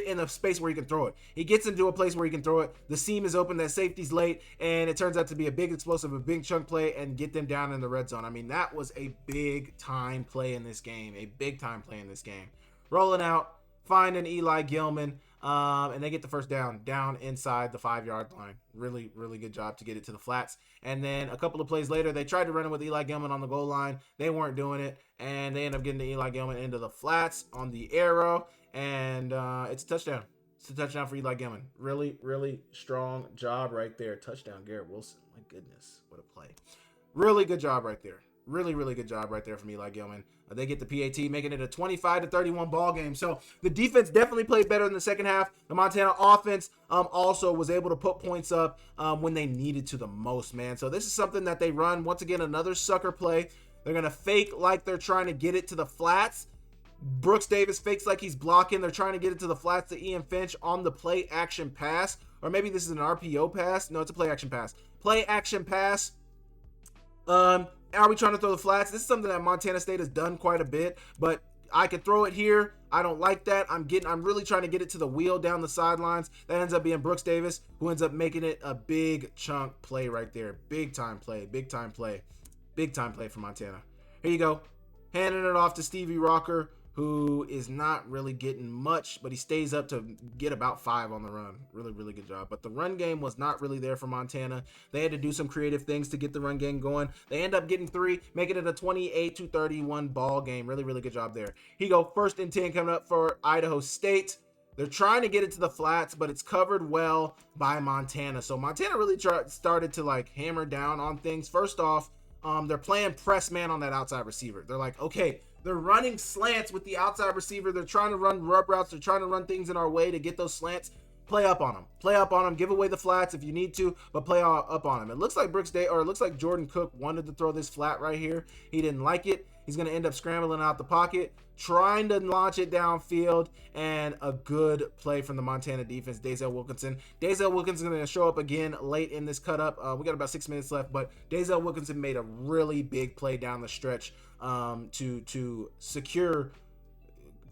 in a space where he can throw it. He gets into a place where he can throw it. The seam is open, that safety's late, and it turns out to be a big explosive, a big chunk play, and get them down in the red zone. I mean, that was a big time play in this game. A big time play in this game. Rolling out, finding Eli Gilman, and they get the first down inside the 5-yard line. Really, really good job to get it to the flats. And then a couple of plays later, they tried to run it with Eli Gilman on the goal line. They weren't doing it, and they end up getting to Eli Gilman into the flats on the arrow. And it's a touchdown. It's a touchdown for Eli Gilman. Really, really strong job right there. Touchdown, Garrett Wilson. My goodness, what a play. Really good job right there. Really, really good job right there from Eli Gilman. They get the PAT, making it a 25-31 ball game. So the defense definitely played better in the second half. The Montana offense also was able to put points up when they needed to the most, man. So this is something that they run. Once again, another sucker play. They're going to fake like they're trying to get it to the flats. Brooks Davis fakes like he's blocking. They're trying to get it to the flats to Ian Finch on the play action pass. Or maybe this is an RPO pass. No, it's a play action pass. Play action pass. Are we trying to throw the flats? This is something that Montana State has done quite a bit, but I could throw it here. I don't like that. I'm really trying to get it to the wheel down the sidelines. That ends up being Brooks Davis, who ends up making it a big chunk play right there. Big time play. Big time play. Big time play for Montana. Here you go. Handing it off to Stevie Rocker, who is not really getting much, but he stays up to get about 5 on the run. Really, really good job. But the run game was not really there for Montana. They had to do some creative things to get the run game going. They end up getting 3, making it a 28-31 ball game. Really, really good job there. Here you go. 1st and 10 coming up for Idaho State. They're trying to get it to the flats, but it's covered well by Montana. So Montana really started to like hammer down on things. First off, they're playing press man on that outside receiver. They're like, okay, they're running slants with the outside receiver. They're trying to run rub routes. They're trying to run things in our way to get those slants. Play up on them. Play up on them. Give away the flats if you need to, but play up on them. It looks like it looks like Jordan Cooke wanted to throw this flat right here. He didn't like it. He's going to end up scrambling out the pocket, trying to launch it downfield, and a good play from the Montana defense, Dazel Wilkinson. Dazel Wilkinson is going to show up again late in this cut up. We got about 6 minutes left, but Dazel Wilkinson made a really big play down the stretch to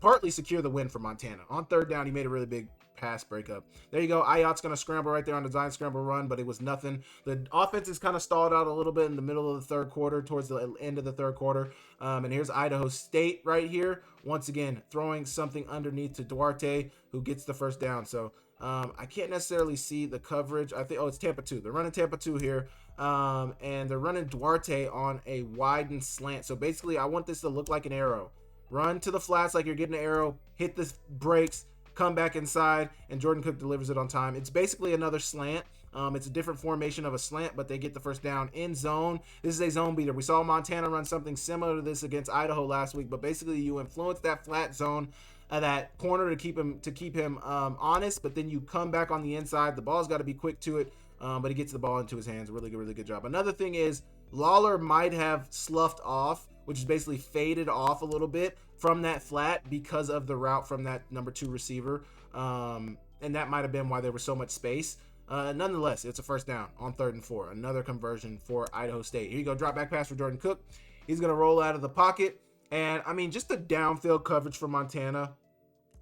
partly secure the win for Montana. On 3rd down, he made a really big pass breakup. There you go. Ayat's going to scramble right there on the design scramble run, but it was nothing. The offense is kind of stalled out a little bit in the middle of the third quarter, towards the end of the third quarter. And here's Idaho State right here. Once again, throwing something underneath to Duarte, who gets the first down. So I can't necessarily see the coverage. I think, it's Tampa 2. They're running Tampa 2 here. And they're running Duarte on a widened slant. So basically, I want this to look like an arrow. Run to the flats like you're getting an arrow, hit the brakes, come back inside, and Jordan Cooke delivers it on time. It's basically another slant. It's a different formation of a slant, but they get the first down in zone. This is a zone beater. We saw Montana run something similar to this against Idaho last week, but basically you influence that flat zone, that corner to keep him honest, but then you come back on the inside. The ball's got to be quick to it, but he gets the ball into his hands. Really good job. Another thing is Lawler might have sloughed off, which is basically faded off a little bit from that flat because of the route from that number 2 receiver. And that might have been why there was so much space. Nonetheless, it's a first down on 3rd and 4. Another conversion for Idaho State. Here you go. Drop back pass for Jordan Cooke. He's going to roll out of the pocket. And, I mean, just the downfield coverage for Montana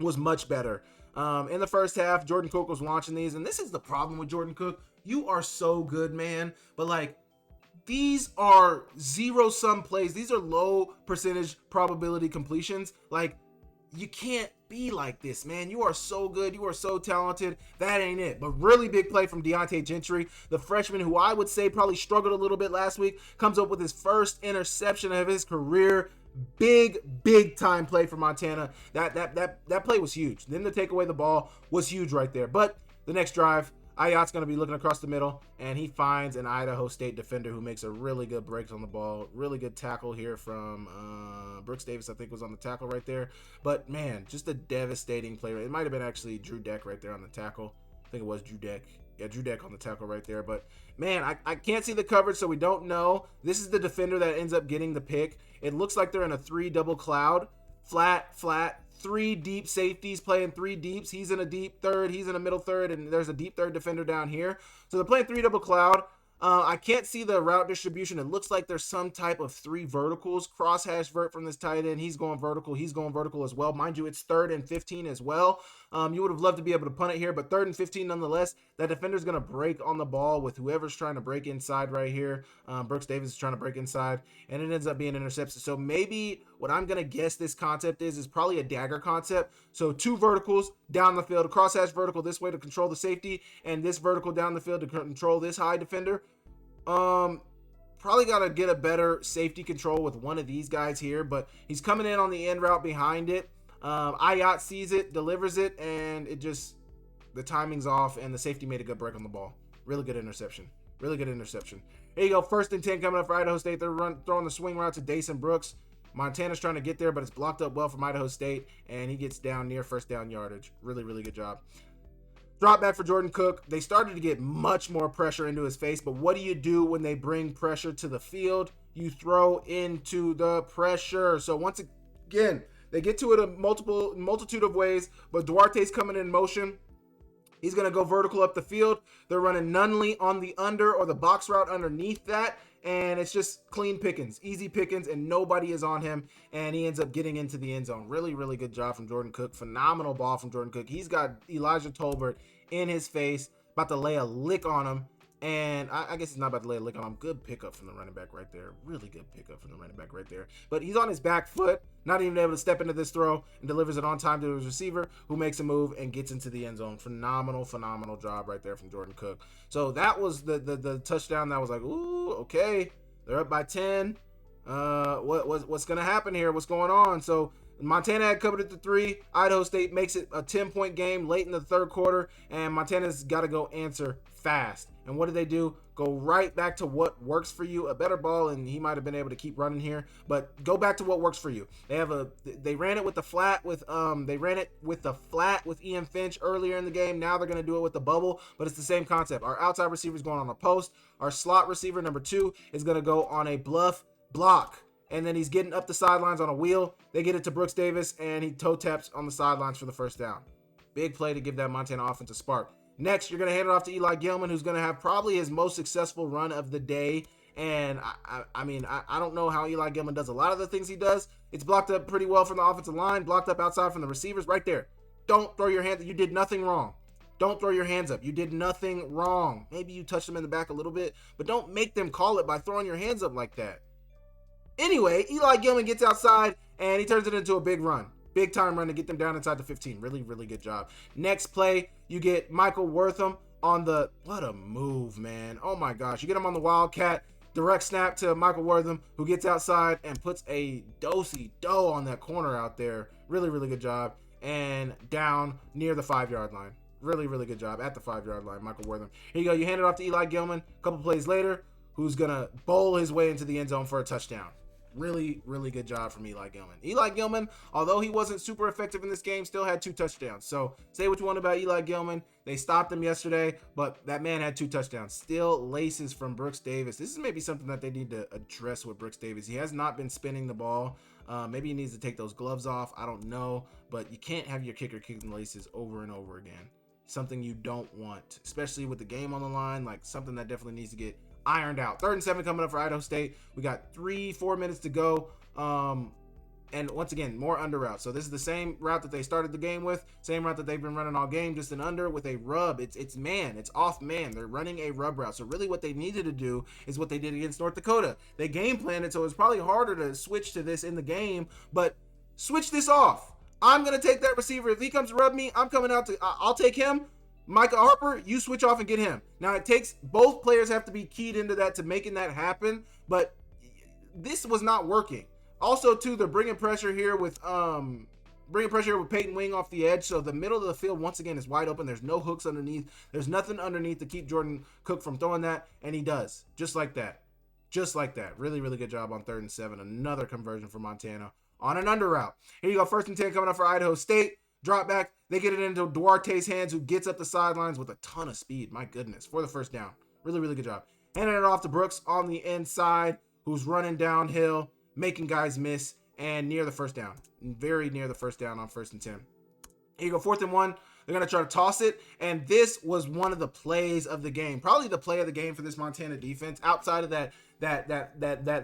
was much better. In the first half, Jordan Cooke was launching these. And this is the problem with Jordan Cooke. You are so good, man. But, like, these are zero-sum plays. These are low percentage probability completions. Like, you can't be like this, man. You are so good. You are so talented. That ain't it. But really big play from Deontay Gentry, the freshman who I would say probably struggled a little bit last week, comes up with his first interception of his career. Big time play for Montana. That play was huge. Then to take away the ball was huge right there. But the next drive, Ayat's going to be looking across the middle, and he finds an Idaho State defender who makes a really good break on the ball. Really good tackle here from Brooks Davis, I think, was on the tackle right there. But, man, just a devastating play. It might have been actually Drew Deck right there on the tackle. I think it was Drew Deck. Yeah, Drew Deck on the tackle right there. But, man, I can't see the coverage, so we don't know. This is the defender that ends up getting the pick. It looks like they're in a 3 double cloud. Flat, 3 deep safeties playing 3 deeps. He's in a deep third. He's in a middle third, and there's a deep third defender down here. So they're playing 3 double cloud. I can't see the route distribution. It looks like there's some type of 3 verticals. Crosshash vert from this tight end. He's going vertical. He's going vertical as well. Mind you, it's 3rd and 15 as well. You would have loved to be able to punt it here, but 3rd and 15 nonetheless. That defender's going to break on the ball with whoever's trying to break inside right here. Brooks Davis is trying to break inside, and it ends up being intercepted. So maybe what I'm going to guess this concept is probably a dagger concept. So 2 verticals down the field, a crosshash vertical this way to control the safety, and this vertical down the field to control this high defender. Probably got to get a better safety control with one of these guys here, but he's coming in on the end route behind it. Ayat sees it, delivers it, and the timing's off, and the safety made a good break on the ball. Really good interception. There you go. 1st and 10 coming up for Idaho State. They're throwing the swing route to Dason Brooks. Montana's trying to get there, but it's blocked up well from Idaho State, and he gets down near first down yardage. Really good job. Drop back for Jordan Cooke. They started to get much more pressure into his face, but what do you do when they bring pressure to the field? You throw into the pressure. So once again, they get to it a multitude of ways, but Duarte's coming in motion. He's going to go vertical up the field. They're running Nunnally on the under or the box route underneath that, and it's just clean pickings, easy pickings, and nobody is on him, and he ends up getting into the end zone. Really good job from Jordan Cooke. Phenomenal ball from Jordan Cooke. He's got Elijah Tolbert in his face, about to lay a lick on him, and I guess he's not about to lay a lick on him. Good pickup from the running back right there. Really good pickup from the running back right there. But he's on his back foot, not even able to step into this throw, and delivers it on time to his receiver, who makes a move and gets into the end zone. Phenomenal job right there from Jordan Cooke. So that was the touchdown that was like, ooh, okay. They're up by 10. What's going to happen here? What's going on? So Montana had covered it to 3. Idaho State makes it a 10-point game late in the third quarter, and Montana's got to go answer fast. And what do? Go right back to what works for you. A better ball, and he might have been able to keep running here, but go back to what works for you. They ran it with the flat with Ian Finch earlier in the game. Now they're going to do it with the bubble, but it's the same concept. Our outside receiver is going on a post. Our slot receiver number 2 is going to go on a bluff block. And then he's getting up the sidelines on a wheel. They get it to Brooks Davis, and he toe taps on the sidelines for the first down. Big play to give that Montana offense a spark. Next, you're going to hand it off to Eli Gilman, who's going to have probably his most successful run of the day. And I don't know how Eli Gilman does a lot of the things he does. It's blocked up pretty well from the offensive line, blocked up outside from the receivers right there. Don't throw your hands. You did nothing wrong. Don't throw your hands up. You did nothing wrong. Maybe you touched them in the back a little bit, but don't make them call it by throwing your hands up like that. Anyway, Eli Gilman gets outside and he turns it into a big run. Big time run to get them down inside the 15. Really, really good job. Next play, you get Micahel Wortham on the, what a move, man. Oh my gosh. You get him on the Wildcat. Direct snap to Micahel Wortham, who gets outside and puts a do-si-do on that corner out there. Really, really good job. And down near the 5-yard line. Really, really good job at the 5-yard line, Micahel Wortham. Here you go. You hand it off to Eli Gilman a couple plays later, who's going to bowl his way into the end zone for a touchdown. Really, really good job from Eli Gilman. Eli Gilman, although he wasn't super effective in this game, still had 2 touchdowns. So say what you want about Eli Gilman. They stopped him yesterday, but that man had 2 touchdowns. Still laces from Brooks Davis. This is maybe something that they need to address with Brooks Davis. He has not been spinning the ball. Maybe he needs to take those gloves off. I don't know. But you can't have your kicker kicking laces over and over again. Something you don't want, especially with the game on the line. Like something that definitely needs to get ironed out. 3rd and 7 coming up for Idaho State. We got 3-4 minutes to go. And once again, more under route. So this is the same route that they started the game with. Same route that they've been running all game, just an under with a rub. It's man. It's off man. They're running a rub route. So really what they needed to do is what they did against North Dakota. They game planned it, so it's probably harder to switch to this in the game. But switch this off. I'm going to take that receiver. If he comes to rub me, I'm coming out to, I'll take him. Micah Harper, you switch off and get him. Now it takes, both players have to be keyed into that to making that happen, but this was not working. Also too, they're bringing pressure here with Peyton Wing off the edge. So the middle of the field once again is wide open. There's no hooks underneath. There's nothing underneath to keep Jordan Cooke from throwing that, and he does. Just like that. Just like that. Really, really good job on 3rd and 7. Another conversion for Montana on an under route. Here you go, 1st and 10 coming up for Idaho State. Drop back. They get it into Duarte's hands, who gets up the sidelines with a ton of speed. My goodness, for the first down. Really, really good job. Handing it off to Brooks on the inside, who's running downhill, making guys miss, and near the first down. Very near the first down on 1st and 10. Here you go, 4th and 1. They're going to try to toss it, and this was one of the plays of the game. Probably the play of the game for this Montana defense, outside of that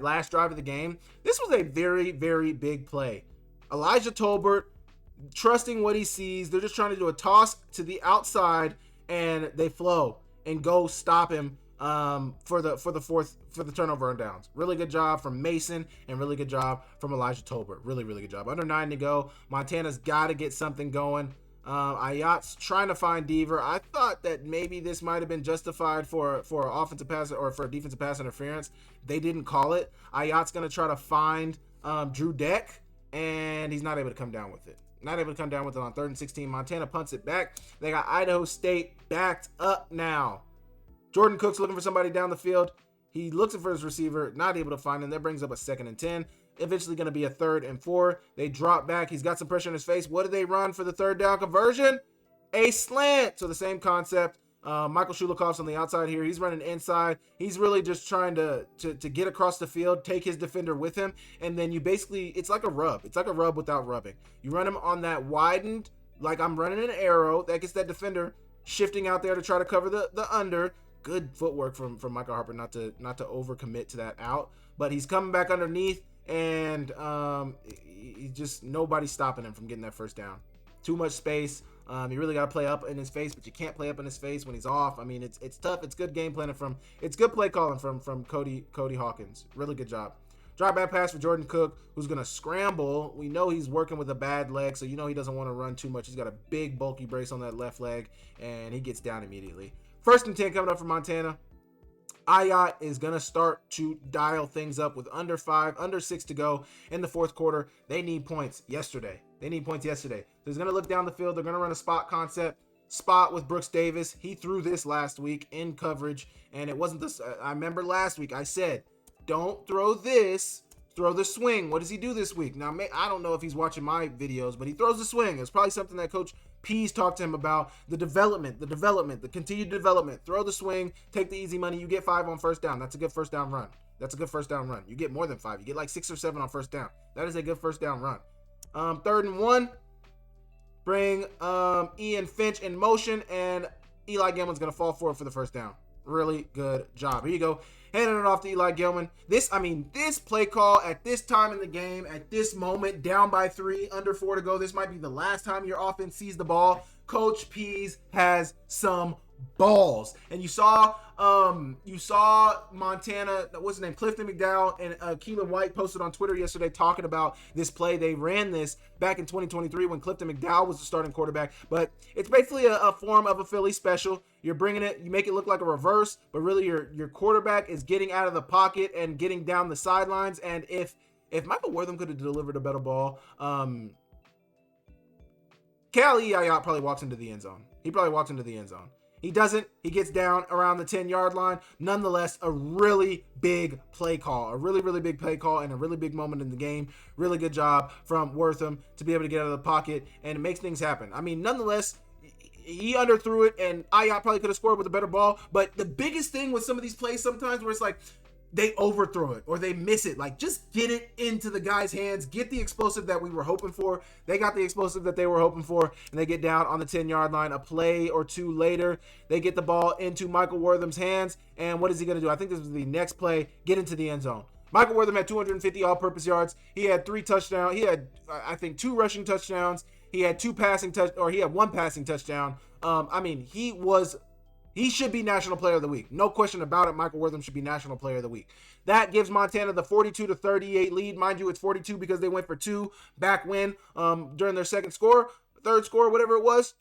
last drive of the game. This was a very, very big play. Elijah Tolbert, trusting what he sees. They're just trying to do a toss to the outside, and they flow and go stop him for the turnover and downs. Really good job from Mason, and really good job from Elijah Tolbert. Really, really good job. Under 9 to go. Montana's got to get something going. Ayat's trying to find Deaver. I thought that maybe this might have been justified for offensive pass or for defensive pass interference. They didn't call it. Ayat's going to try to find Drew Deck, and he's not able to come down with it. Not able to come down with it on 3rd and 16. Montana punts it back. They got Idaho State backed up now. Jordan Cooke's looking for somebody down the field. He looks for his receiver, not able to find him. That brings up a 2nd and 10. Eventually going to be a 3rd and 4. They drop back. He's got some pressure in his face. What do they run for the 3rd down conversion? A slant. So the same concept. Michael Shulikov's on the outside here. He's running inside. He's really just trying to get across the field, take his defender with him, and then you basically, it's like a rub. It's like a rub without rubbing. You run him on that widened, like I'm running an arrow, that gets that defender shifting out there to try to cover the under. Good footwork from Micahel Harper not to overcommit to that out, but he's coming back underneath, and he just, nobody's stopping him from getting that 1st down. Too much space. You really got to play up in his face, but you can't play up in his face when he's off. I mean, it's tough. It's good game planning it's good play calling from Cody Hawkins. Really good job. Drop back pass for Jordan Cooke, who's going to scramble. We know he's working with a bad leg, so you know he doesn't want to run too much. He's got a big, bulky brace on that left leg, and he gets down immediately. 1st and 10 coming up for Montana. Ayat is going to start to dial things up with under 6 to go in the 4th quarter. They need points yesterday. So he's going to look down the field. They're going to run a spot concept. Spot with Brooks Davis. He threw this last week in coverage, and it wasn't this. I remember last week I said, don't throw this. Throw the swing. What does he do this week? Now, I don't know if he's watching my videos, but he throws the swing. It's probably something that Coach Pease talked to him about. The continued development. Throw the swing. Take the easy money. You get 5 on 1st down. That's a good 1st down run. You get more than 5. You get like 6 or 7 on 1st down. That is a good 1st down run. 3rd and 1. Bring Ian Finch in motion, and Eli Gilman's going to fall forward for the 1st down. Really good job. Here you go. handing it off to Eli Gilman. This play call at this time in the game, at this moment, down by 3, under 4 to go, this might be the last time your offense sees the ball. Coach Pease has some balls. And you saw Montana, what's his name, Clifton McDowell and Keelan White posted on Twitter yesterday talking about this play. They ran this back in 2023 when Clifton McDowell was the starting quarterback, but it's basically a form of a Philly special. You're bringing it, you make it look like a reverse, but really your quarterback is getting out of the pocket and getting down the sidelines. And if Micahel Wortham could have delivered a better ball, Keali'i Ah Yat probably walks into the end zone. He probably walks into the end zone. He doesn't. He gets down around the 10-yard line. Nonetheless, a really big play call. A really, really big play call and a really big moment in the game. Really good job from Wortham to be able to get out of the pocket, and it makes things happen. I mean, nonetheless, he underthrew it, and Ah Yat probably could have scored with a better ball. But the biggest thing with some of these plays sometimes where it's like, they overthrow it or they miss it. Like, just get it into the guy's hands. Get the explosive that we were hoping for. They got the explosive that they were hoping for, and they get down on the 10-yard line. A play or two later, they get the ball into Micahel Wortham's hands. And what is he going to do? I think this was the next play. Get into the end zone. Micahel Wortham had 250 all-purpose yards. He had 3 touchdowns. He had, I think, 2 rushing touchdowns. He had one passing touchdown. He should be National Player of the Week. No question about it. Micahel Wortham should be National Player of the Week. That gives Montana the 42-38 lead. Mind you, it's 42 because they went for 2 back when during their third score, whatever it was.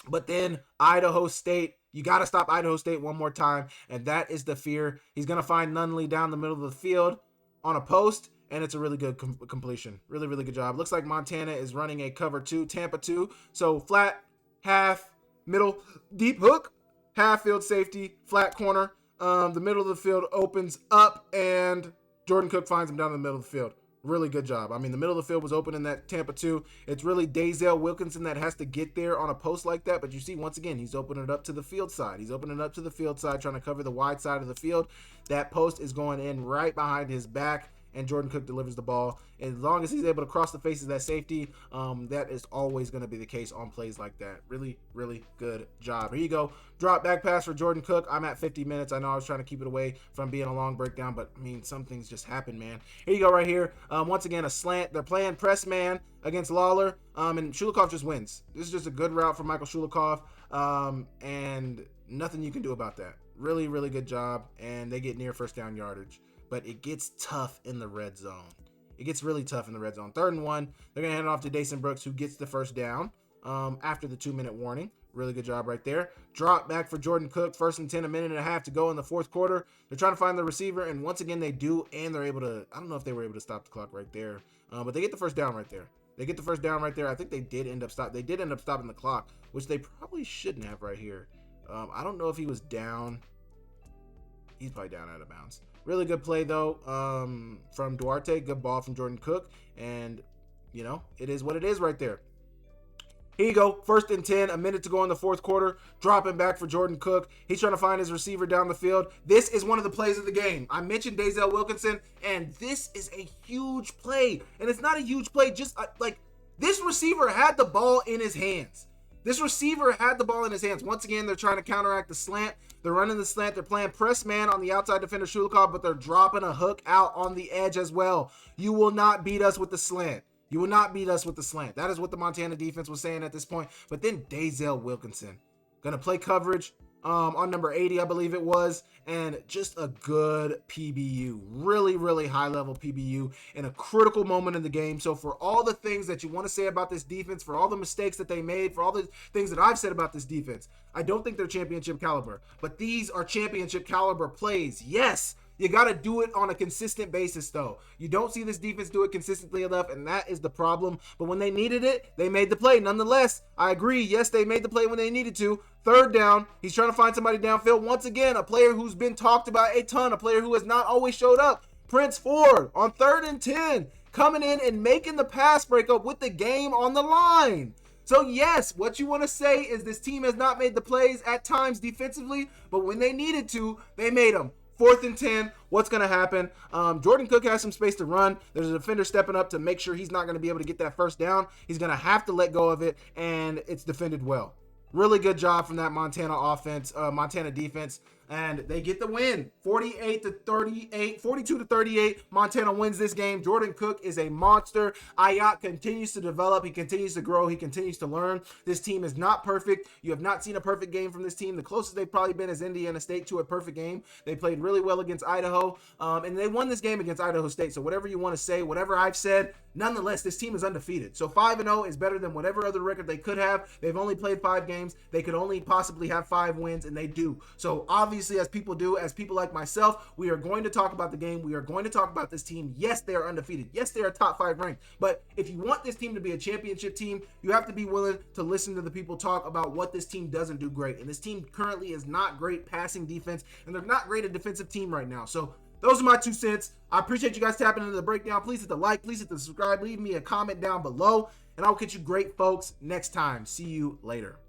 But then Idaho State, you got to stop Idaho State one more time, and that is the fear. He's going to find Nunnally down the middle of the field on a post, and it's a really good completion. Really, really good job. Looks like Montana is running a cover 2, Tampa 2. So flat, half, middle, deep hook. Half field safety, flat corner. The middle of the field opens up, and Jordan Cooke finds him down in the middle of the field. Really good job. I mean, the middle of the field was open in that Tampa 2. It's really Dazelle Wilkinson that has to get there on a post like that. But you see, once again, he's opening it up to the field side. He's opening it up to the field side, trying to cover the wide side of the field. That post is going in right behind his back, and Jordan Cooke delivers the ball. And as long as he's able to cross the faces of that safety, that is always going to be the case on plays like that. Really, really good job. Here you go. Drop back pass for Jordan Cooke. I'm at 50 minutes. I know I was trying to keep it away from being a long breakdown, but I mean, some things just happen, man. Here you go right here. Once again, a slant. They're playing press man against Lawler, and Shulikov just wins. This is just a good route for Micahel Shulikov, and nothing you can do about that. Really, really good job, and they get near first down yardage. But it gets tough in the red zone. It gets really tough in the red zone. 3rd and 1. They're going to hand it off to Dason Brooks, who gets the first down after the 2-minute warning. Really good job right there. Drop back for Jordan Cooke. 1st and 10, a minute and a half to go in the 4th quarter. They're trying to find the receiver, and once again, they do, and they're able to, I don't know if they were able to stop the clock right there, but they get the first down right there. I think they did end up stopping the clock, which they probably shouldn't have right here. I don't know if he was down. He's probably down out of bounds. Really good play, though, from Duarte. Good ball from Jordan Cooke. And, you know, it is what it is right there. Here you go. 1st and 10, a minute to go in the 4th quarter. Dropping back for Jordan Cooke. He's trying to find his receiver down the field. This is one of the plays of the game. I mentioned Dazelle Wilkinson, and this is a huge play. And it's not a huge play. Just like this receiver had the ball in his hands. Once again, they're trying to counteract the slant. They're running the slant. They're playing press man on the outside defender, Shulikov, but they're dropping a hook out on the edge as well. You will not beat us with the slant. That is what the Montana defense was saying at this point. But then Dazelle Wilkinson going to play coverage on number 80, I believe it was, and just a good PBU. Really, really high-level PBU in a critical moment in the game. So for all the things that you want to say about this defense, for all the mistakes that they made, for all the things that I've said about this defense, I don't think they're championship caliber. But these are championship caliber plays. Yes, you got to do it on a consistent basis, though. You don't see this defense do it consistently enough, and that is the problem. But when they needed it, they made the play. Nonetheless, I agree. Yes, they made the play when they needed to. 3rd down. He's trying to find somebody downfield. Once again, a player who's been talked about a ton, a player who has not always showed up. Prince Ford on 3rd and 10, coming in and making the pass breakup with the game on the line. So yes, what you want to say is this team has not made the plays at times defensively, but when they needed to, they made them. 4th and 10, what's going to happen? Jordan Cooke has some space to run. There's a defender stepping up to make sure he's not going to be able to get that first down. He's going to have to let go of it, and it's defended well. Really good job from that Montana defense. and they get the win. 42-38. Montana wins this game. Jordan Cooke is a monster. Ayat continues to develop. He continues to grow. He continues to learn. This team is not perfect. You have not seen a perfect game from this team. The closest they've probably been is Indiana State to a perfect game. They played really well against Idaho, and they won this game against Idaho State. So whatever you want to say, whatever I've said, nonetheless, this team is undefeated. So 5-0 is better than whatever other record they could have. They've only played 5 games. They could only possibly have 5 wins, and they do. So obviously, as people do, as people like myself, we are going to talk about the game. We are going to talk about this team. Yes, they are undefeated. Yes, they are top 5 ranked. But if you want this team to be a championship team, you have to be willing to listen to the people talk about what this team doesn't do great. And this team currently is not great passing defense, and they're not great at defensive team right now. So those are my 2 cents. I appreciate you guys tapping into the breakdown. Please hit the like, please hit the subscribe, leave me a comment down below, and I'll catch you great folks next time. See you later.